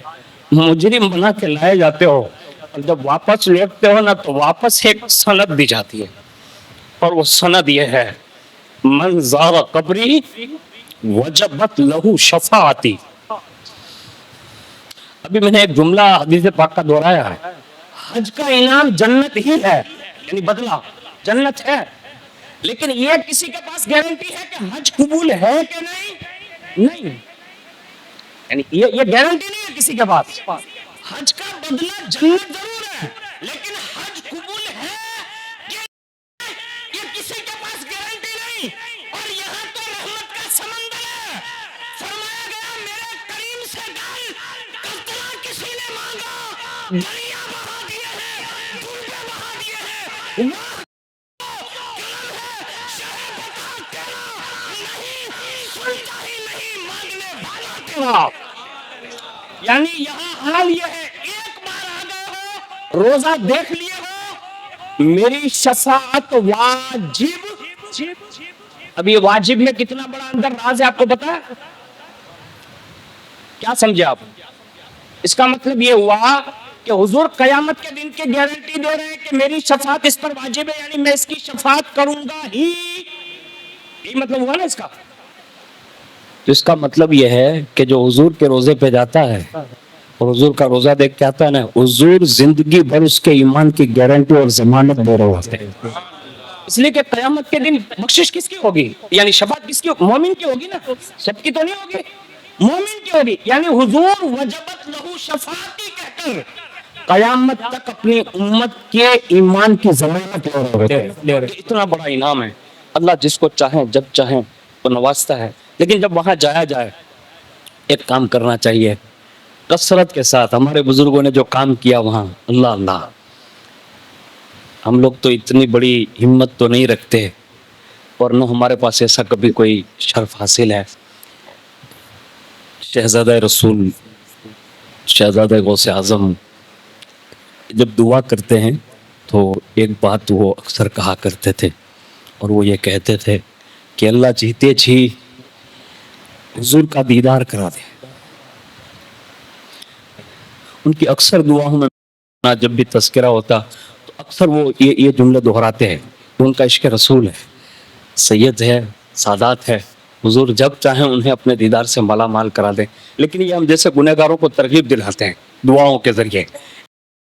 S1: مجرم بنا کے لائے جاتے ہو اور جب واپس لوٹتے ہو نا تو واپس ایک سند دی جاتی ہے، اور وہ سند یہ ہے من زار قبری وجبت لہو شفاعتی. ابھی میں نے ایک جملہ حدیث پاک کا دہرایا ہے، حج کا انعام جنت ہی ہے، یعنی بدلہ جنت ہے. لیکن یہ کسی کے پاس گارنٹی ہے کہ حج قبول ہے کہ نہیں، یعنی یہ گارنٹی نہیں ہے کسی کے پاس. حج کا بدلہ جنت ضرور ہے، لیکن حج قبول ہے یہ کسی کے پاس گارنٹی نہیں. اور یہاں تو رحمت کا سمندر ہے. فرمایا گیا میرے کریم سے گل قطرہ کسی نے مانگا، دریا بہا دیے ہیں، دھوپے بہا دیے ہیں. یعنی یہاں حال یہ ہے، ایک بار آ گئے ہو، روزہ دیکھ لیے ہو، میری شفاعت واجب. اب یہ واجب میں کتنا بڑا اندر راز ہے آپ کو پتا ہے؟ کیا سمجھے آپ؟ اس کا مطلب یہ ہوا کہ حضور قیامت کے دن کی گارنٹی دے رہے ہیں کہ میری شفاعت اس پر واجب ہے، یعنی میں اس کی شفاعت کروں گا ہی. یہ مطلب ہوا نا اس کا. تو اس کا مطلب یہ ہے کہ جو حضور کے روزے پہ جاتا ہے اور حضور کا روزہ دیکھ کے آتا ہے نا، حضور زندگی بھر اس کے ایمان کی گارنٹی اور ضمانت دے رہے ہوتے ہیں. اس لیے کہ قیامت کے دن بخشش کس کی ہوگی، یعنی شفاعت کس کی ہوگی؟ مومن کی ہوگی نا، سب کی تو نہیں ہوگی، مومن کی ہوگی. یعنی حضور وجبت لہو شفاعتی کہہ کر قیامت تک اپنی امت کے ایمان کی ضمانت لے رہے. اتنا بڑا انعام ہے. اللہ جس کو چاہیں جب چاہیں وہ نوازتا ہے. لیکن جب وہاں جایا جائے ایک کام کرنا چاہیے کثرت کے ساتھ. ہمارے بزرگوں نے جو کام کیا وہاں، اللہ اللہ، ہم لوگ تو اتنی بڑی ہمت تو نہیں رکھتے، اور نہ ہمارے پاس ایسا کبھی کوئی شرف حاصل ہے. شہزادہ رسول، شہزادہ غوث اعظم جب دعا کرتے ہیں تو ایک بات وہ اکثر کہا کرتے تھے، اور وہ یہ کہتے تھے کہ اللہ چاہتے جی حضور کا دیدار کرا دے. ان کی اکثر دعاؤں میں جب بھی تذکرہ ہوتا تو اکثر وہ یہ جملے دہراتے ہیں کہ ان کا عشق رسول ہے، سید ہے، سادات ہے، حضور جب چاہیں انہیں اپنے دیدار سے مالا مال کرا دیں. لیکن یہ ہم جیسے گنہگاروں کو ترغیب دلاتے ہیں دعاؤں کے ذریعے،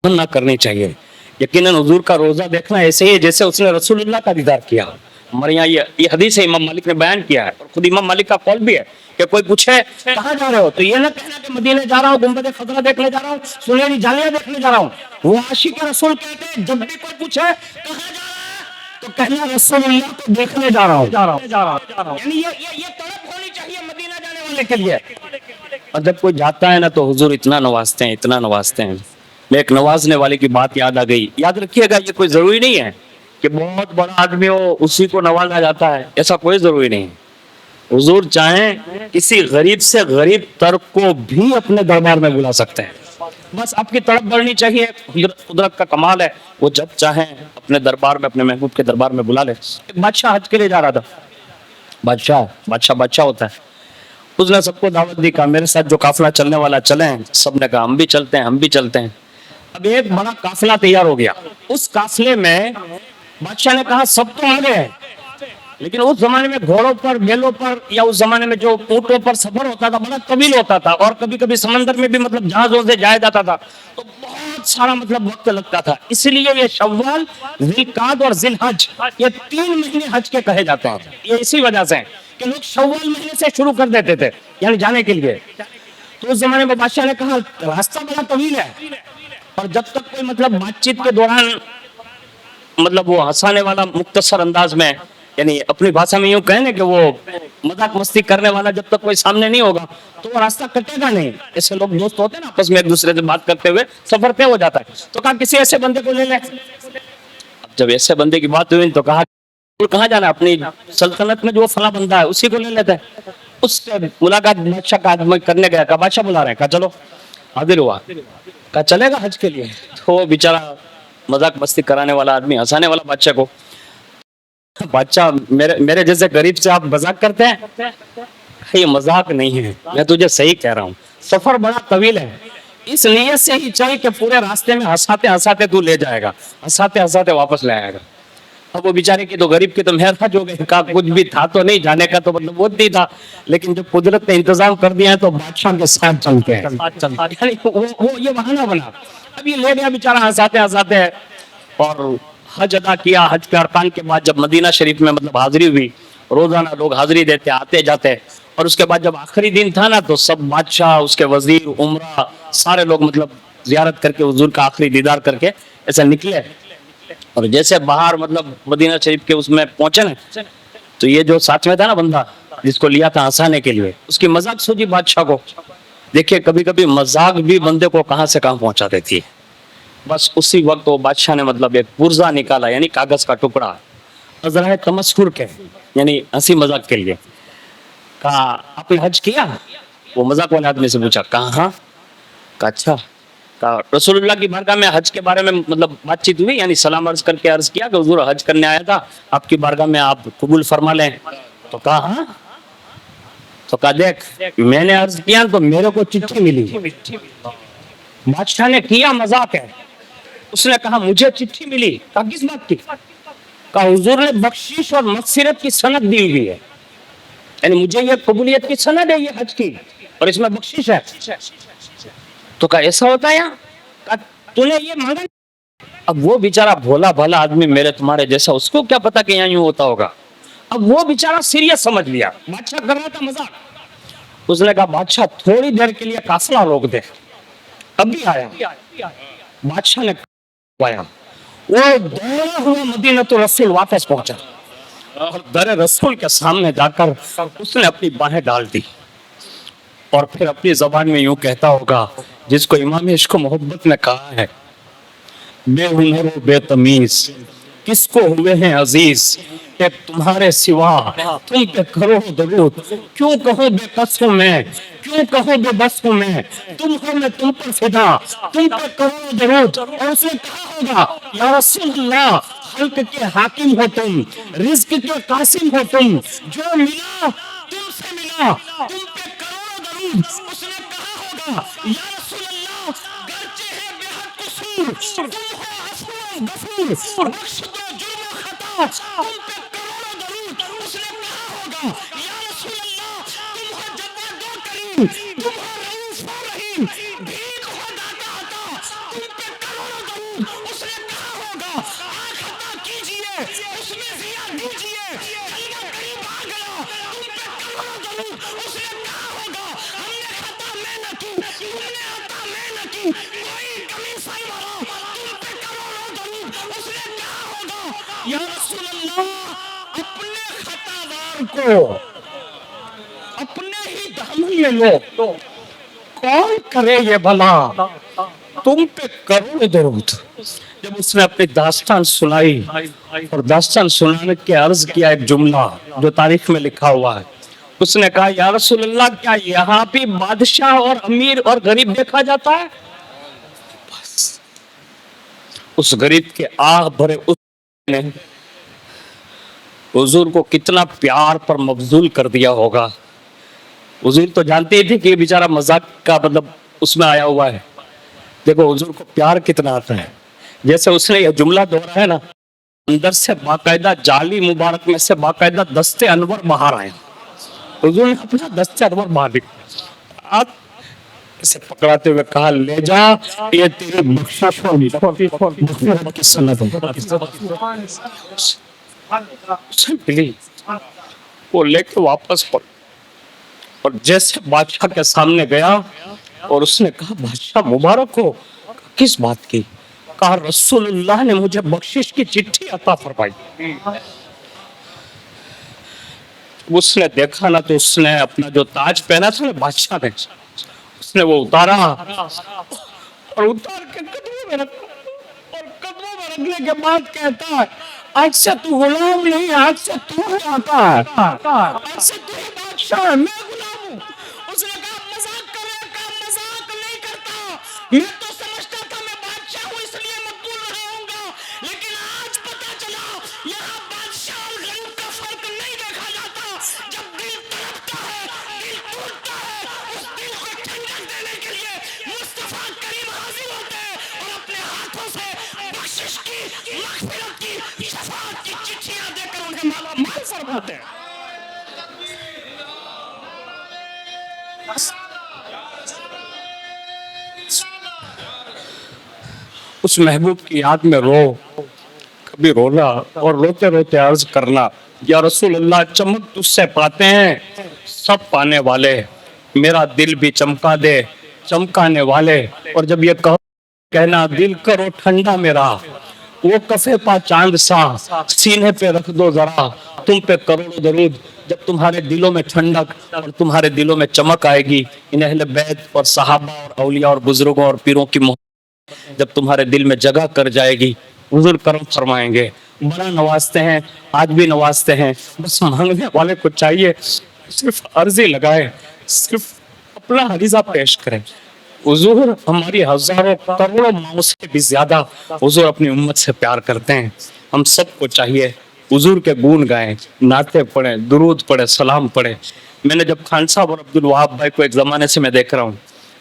S1: نہ کرنی چاہیے. یقیناً حضور کا روزہ دیکھنا ایسے ہی ہے جیسے اس نے رسول اللہ کا دیدار کیا. ہمارے یہاں یہ حدیث ہے، امام مالک نے بیان کیا ہے، اور خود امام مالک کا قول بھی ہے کہ کوئی پوچھے کہاں جا رہے ہو تو یہ نہ کہنا کہ مدینے جا رہا ہوں، گنبد خضرا دیکھنے جا رہا ہوں، سنہری جالیاں دیکھنے جا رہا ہوں. وہ عاشق رسول کہتے ہیں جب بھی کوئی پوچھے کہاں جا رہا ہے تو کہنا رسول اللہ کو دیکھنے جا رہا ہوں. یعنی یہ طلب ہونی چاہیے مدینہ جانے والے کے لیے. اور جب کوئی جاتا ہے نا تو حضور اتنا نوازتے ہیں، اتنا نوازتے ہیں. میں ایک نوازنے والے کی بات یاد آ گئی. یاد رکھیے گا یہ کوئی ضروری نہیں ہے کہ بہت بڑا آدمی ہو اسی کو نوازا جاتا ہے، ایسا کوئی ضروری نہیں. حضور چاہیں کسی غریب سے غریب تر کو بھی اپنے دربار میں بلا سکتے ہیں. بس آپ کی تڑپ بڑھنی چاہیے. قدرت کا کمال ہے، وہ جب چاہیں اپنے دربار میں، اپنے محبوب کے دربار میں بلا لے. ایک بادشاہ حج کے لیے جا رہا تھا. بادشاہ ہوتا ہے. اس نے سب کو دعوت دی، کہا میرے ساتھ جو قافلہ چلنے والا چلیں. سب نے کہا ہم بھی چلتے ہیں. اب ایک بڑا قافلہ تیار ہو گیا. اس قافلے میں بادشاہ نے کہا سب تو آ گئے، لیکن اس زمانے میں گھوڑوں پر، بیلوں پر، یا اس زمانے میں جو اونٹوں پر سفر ہوتا تھا بڑا طویل ہوتا تھا، اور کبھی کبھی سمندر میں بھی جہازوں سے جایا جاتا تھا، تو بہت سارا وقت لگتا تھا. اس لیے یہ شوال، ذوالقعدہ اور ذوالحج یہ 3 مہینے حج کے کہے جاتے ہیں. یہ اسی وجہ سے کہ لوگ شوال مہینے سے شروع کر دیتے تھے یعنی جانے کے لیے. تو اس زمانے میں بادشاہ نے کہا راستہ بڑا طویل ہے، اور جب تک کوئی بات چیت کے دوران وہ ہنسانے والا مختصر انداز میں، یعنی اپنی بھاشا میں یوں کہیں کہ وہ مذاق مستی کرنے والا جب تک کوئی سامنے نہیں ہوگا تو وہ راستہ کٹے گا نہیں. ایسے لوگ دوست ہوتے ہیں نا آپس میں ایک دوسرے سے بات کرتے ہوئے سفر طے ہو جاتا ہے. تو کہا کسی ایسے بندے کو لے لیں. اب جب ایسے بندے کی بات ہوئی تو کہا کہاں جانا ہے؟ اپنی سلطنت میں جو فلاں بندہ ہے اسی کو لے لیتے ہیں. اس سے ملاقات بادشاہ کا آدمی کرنے گیا، کہا بادشاہ بلا رہے ہیں. کہا چلو. حاضر ہوا. کہا چلے گا حج کے لیے؟ تو وہ بیچارہ مذاق مستی کرانے والا آدمی ہنسانے والا بادشاہ کو، بادشاہ میرے جیسے غریب سے آپ مذاق کرتے ہیں؟ یہ مذاق نہیں ہے، میں تجھے صحیح کہہ رہا ہوں. سفر بڑا طویل ہے، اس نیت سے ہی چاہیے کہ پورے راستے میں ہنساتے تو لے جائے گا، ہنساتے واپس لے آئے گا. اب وہ بیچارے کی تو غریب کی تو مہر حج ہو گئی. کہا کچھ بھی تھا تو نہیں، جانے کا تو وہ نہیں تھا، لیکن جب قدرت نے انتظام کر دیا ہے تو بادشاہ کے ساتھ چلتے ہیں. وہ یہ بہانہ بنا. اب یہ لے گیا بیچارہ ہنساتے ہیں، اور
S2: حج ادا کیا. حج کے ارکان کے بعد جب مدینہ شریف میں مطلب حاضری ہوئی, روزانہ لوگ حاضری دیتے آتے جاتے, اور اس کے بعد جب آخری دن تھا نا تو سب بادشاہ, اس کے وزیر, عمرہ, سارے لوگ مطلب زیارت کر کے حضور کا آخری دیدار کر کے ایسے نکلے. اور جیسے باہر مطلب مدینہ شریف کے اس میں پہنچے نا, تو یہ جو ساتھ میں تھا نا بندہ جس کو لیا تھا ہنسانے کے لیے, اس کی مذاق سوچی بادشاہ کو. دیکھیے کبھی کبھی مذاق بھی بندے کو کہاں سے کہاں پہنچا دیتی ہے. بس اسی وقت وہ بادشاہ نے مطلب ایک پرزہ نکالا, یعنی کاغذ کا ٹکڑا, ذرا تمسخر کے یعنی ہنسی مذاق کے لیے, کہا آپ نے حج کیا؟ وہ مذاق والے آدمی سے پوچھا, کہا ہاں. کہا اچھا. کہا رسول اللہ کی بارگاہ میں حج کے بارے میں مطلب بات چیت ہوئی, یعنی سلام عرض کر کے عرض کیا کہ حضور حج کرنے آیا تھا, آپ کی بارگاہ میں آپ قبول فرما لیں. تو کہا ہاں. تو کہا دیکھ میں نے عرض کیا تو میرے کو چٹھی ملی. بادشاہ نے کیا مذاق ہے, اس نے کہا مجھے چٹھی ملی. کہا کس بات کی؟ کہا حضور نے بخشش اور مغفرت کی سند دی ہوئی ہے, یعنی مجھے یہ قبولیت کی سند ہے یہ حج کی, اور اس میں بخشش ہے. تو کہا ایسا ہوتا ہے یہاں؟ کہا تو نے یہ مانگا. اب وہ بیچارہ بھولا بھالا آدمی میرے تمہارے جیسا, اس کو کیا پتا کہ یہاں یوں ہوتا ہوگا. اب وہ بیچارہ سیریس سمجھ لیا, بادشاہ کر رہا تھا مذاق. اس نے کہا بادشاہ تھوڑی دیر کے لیے قافلہ روک دے, ابھی آیا. بادشاہ نے آیا, وہ دوڑا ہوا مدینہ رسول واپس پہنچا, اور در رسول کے سامنے جا کر اس نے اپنی باہیں ڈال دی, اور پھر اپنی زبان میں یوں کہتا ہوگا جس کو امام عشق و محبت نے کہا ہے, بے ہنر و بے تمیز کس کو ہوئے ہیں عزیز, ایک تمہارے سوا تم پہ کرو درود, کیوں کہو بے قصوں میں, کیوں کہو بے بسوں میں, تم ہو میں تم پر فدا, تم پہ کرو درود. اور اس نے کہا ہوگا یا رسول اللہ خلق کے حاکم ہو تم, رزق کے قاسم ہو تم, جو ملا تم سے ملا, تم پہ کرو درود. اس نے کہا ہوگا یا رسول اللہ گرچہ ہے بے حد قصور, تم ہو عفو غفور, بخش دو جرم و خطا, تم پہ کرو درود. اس نے کہا ہوگا یا رسول اللہ تم ہو جواد و کریم, تم ہو رؤوف و رحیم, بھیک ہو داتا عطا, تم پہ کرو درود. اس نے کہا ہوگا آنکھ عطا کیجئے, اس میں ضیا دیجئے, کلمہ قریب آ گیا, تم پہ کرو درود. اس نے کہا ہوگا ہم نے خطا میں نہ کی, تم نے عطا میں نہ کی, کوئی کمی سرورا, تم پہ کرو درود. اس نے کہا ہوگا یا رسول اللہ اپنے خطاوار کو اپنے ہی دامن میں لو, کون کرے یہ بھلا, تم پہ کرو درود. جب اس نے اپنی داستان سنائی, اور داستان سنانے کے عرض کیا ایک جملہ جو تاریخ میں لکھا ہوا ہے, اس نے کہا یا رسول اللہ کیا یہاں بھی بادشاہ اور امیر اور غریب دیکھا جاتا ہے؟ بس اس غریب کے آہ بھرے اس نے حضور کو کتنا پیار پر مبذول کر دیا ہوگا. حضور تو جانتے ہی تھے کہ یہ بیچارہ مذاق کا مطلب اس میں آیا ہوا ہے. دیکھو حضور کو پیار کتنا آتا ہے. جیسے اس نے یہ جملہ دوہرایا ہے نا, اندر سے باقاعدہ جالی مبارک میں سے باقاعدہ دستے انور باہر آئے. حضور نے اپنا دستے انور باہر نکالا, آپ اسے پکڑاتے ہوئے کہا لے جا, یہ تیری بخشش کی سنت ہے. اسے ملی, وہ لے کے واپس پڑ, اور جیسے بادشاہ کے سامنے گیا اور اس نے کہا بادشاہ مبارک ہو. کس بات کی؟ کہا رسول اللہ نے مجھے بخشش کی چٹھی عطا فرمائی. اس نے دیکھا نا تو اس نے اپنا جو تاج پہنا تھا نا بادشاہ نے, اس نے وہ اتارا, اور اتار کے قدموں میں رکھا, اور قدموں میں رکھنے کے بعد کہتا ہے آج سے تو غلام نہیں, آج سے تو ہی آقا ہے, آج سے تو ہی بادشاہ ہے, میں غلام ہوں. اس نے کہا مذاق کرنے کا, مذاق نہیں کرتا, میں تو سمجھتا تھا میں بادشاہ ہوں اس لیے مقبول رہوں گا, لیکن آج پتا چلا یہاں بادشاہ اور غریب کا فرق نہیں دیکھا جاتا. جب دل تڑپتا ہے, دل ٹوٹتا ہے, اس دل کو ٹھنڈک دینے کے لیے مصطفیٰ کریم حاضر ہوتے ہیں, اور اپنے ہاتھوں سے بخشش کی, مغفرت کی, شفاعت کی چٹھیاں دے کر انہیں مالا مال فرماتے ہیں. اس محبوب کی یاد میں رو, کبھی رونا اور روتے روتے عرض کرنا یا رسول اللہ چمک تجھ سے پاتے ہیں سب پانے والے، میرا دل بھی چمکا دے چمکانے والے، اور جب یہ کہنا دل کرو ٹھنڈا میرا، وہ کفے پا چاند سا سینے پہ رکھ دو ذرا، تم پہ کروڑوں درود، جب تمہارے دلوں میں ٹھنڈک اور تمہارے دلوں میں چمک آئے گی، ان اہل بیت اور صحابہ اور اولیاء اور بزرگوں اور پیروں کی محبت جب تمہارے دل میں جگہ کر جائے گی، حضور کرم فرمائیں گے، بڑا نوازتے ہیں، آج بھی نوازتے ہیں، بس مانگنے والے کو چاہیے صرف عرضی لگائے، صرف اپنا عریضہ پیش کریں۔ حضور ہماری ہزاروں کروڑوں ماؤں سے بھی زیادہ حضور اپنی امت سے پیار کرتے ہیں، ہم سب کو چاہیے حضور کے گون گائیں، نعتیں پڑھیں، درود پڑھیں، سلام پڑھیں۔ میں نے جب خان صاحب اور عبدالوہاب بھائی کو ایک زمانے سے میں دیکھ رہا ہوں،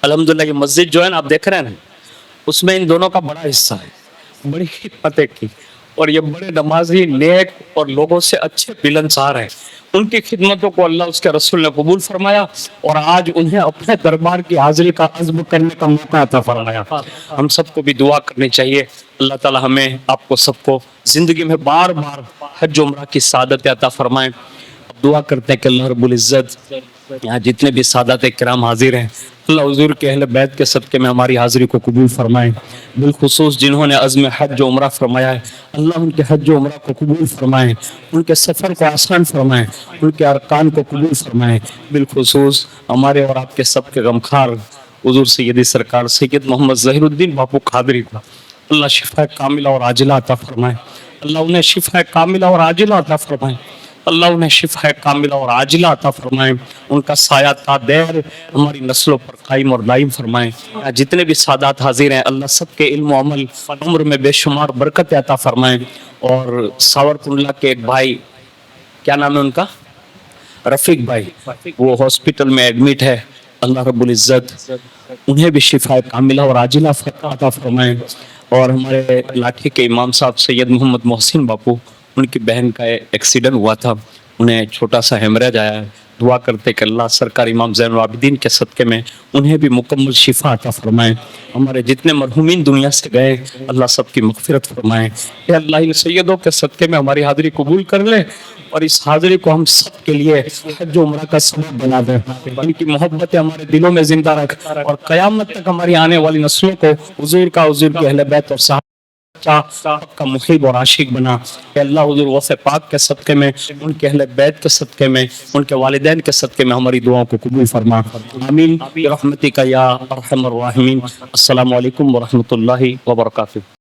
S2: الحمدللہ یہ مسجد جو ہے نا آپ دیکھ رہے ہیں نا، اس میں ان دونوں کا بڑا حصہ ہے، بڑی خدمتیں کی، اور یہ بڑے نمازی، نیک اور لوگوں سے اچھے ملنسار ہیں۔ ان کی خدمتوں کو اللہ اس کے رسول نے قبول فرمایا اور آج انہیں اپنے دربار کی حاضری کا عزم کرنے کا موقع عطا فرمایا۔ ہم سب کو بھی دعا کرنی چاہیے، اللہ تعالی ہمیں آپ کو سب کو زندگی میں بار بار حج و عمرہ کی سعادت عطا فرمائیں۔ اب دعا کرتے ہیں کہ اللہ رب العزت یہاں جتنے بھی سادات کرام حاضر ہیں، اللہ حضور کے اہل بیت کے صدقے میں ہماری حاضری کو قبول فرمائیں، بالخصوص جنہوں نے عزم حج و عمرہ فرمایا ہے، اللہ ان کے حج و عمرہ کو قبول فرمائیں، ان کے سفر کو آسان فرمائیں، ان کے ارکان کو قبول فرمائیں، بالخصوص ہمارے اور آپ کے سب کے غمخوار حضور سیدی سرکار سید محمد ظہیر الدین باپو قادری کو اللہ شفا کاملہ اور عاجلہ عطا فرمائے، اللہ انہیں شفا کاملہ اور عاجلہ عطا فرمائے، اللہ انہیں شفا کاملہ اور عاجلہ عطا فرمائیں، ان کا سایہ تا دیر ہماری نسلوں پر قائم اور دائم فرمائیں۔ جتنے بھی سادات حاضر ہیں اللہ سب کے علم و عمل عمر میں بے شمار برکت عطا فرمائیں۔ اور ساور کنڈلا کے ایک بھائی، کیا نام ہے ان کا؟ رفیق بھائی، وہ ہاسپٹل میں ایڈمٹ ہے، اللہ رب العزت انہیں بھی شفا کاملہ اور عاجلہ عطا فرمائیں۔ اور ہمارے لاٹھی کے امام صاحب سید محمد محسن باپو، ان کی بہن کا ایکسیڈنٹ ہوا تھا، انہیں چھوٹا سا ہیمریج آیا ہے، دعا کرتے کہ اللہ سرکار امام زین العابدین کے صدقے میں انہیں بھی مکمل شفا عطا فرمائیں۔ ہمارے جتنے مرحومین دنیا سے گئے اللہ سب کی مغفرت فرمائیں۔ اے اللہ ان سیدوں کے صدقے میں ہماری حاضری قبول کر لے اور اس حاضری کو ہم سب کے لیے حج و عمرہ کا سبب بنا دے، ان کی محبتیں ہمارے دلوں میں زندہ رکھ اور قیامت تک ہماری آنے والی نسلوں کو حضور کی اہل بیت اور صحابہ کا محب اور عاشق بنا۔ کہ اللہ حضور وصف پاک کے صدقے میں، ان کے اہل بیت کے صدقے میں، ان کے والدین کے صدقے میں ہماری دعاؤں کو قبول فرما، آمین برحمتک یا ارحم الراحمین۔ السلام علیکم ورحمۃ اللہ وبرکاتہ۔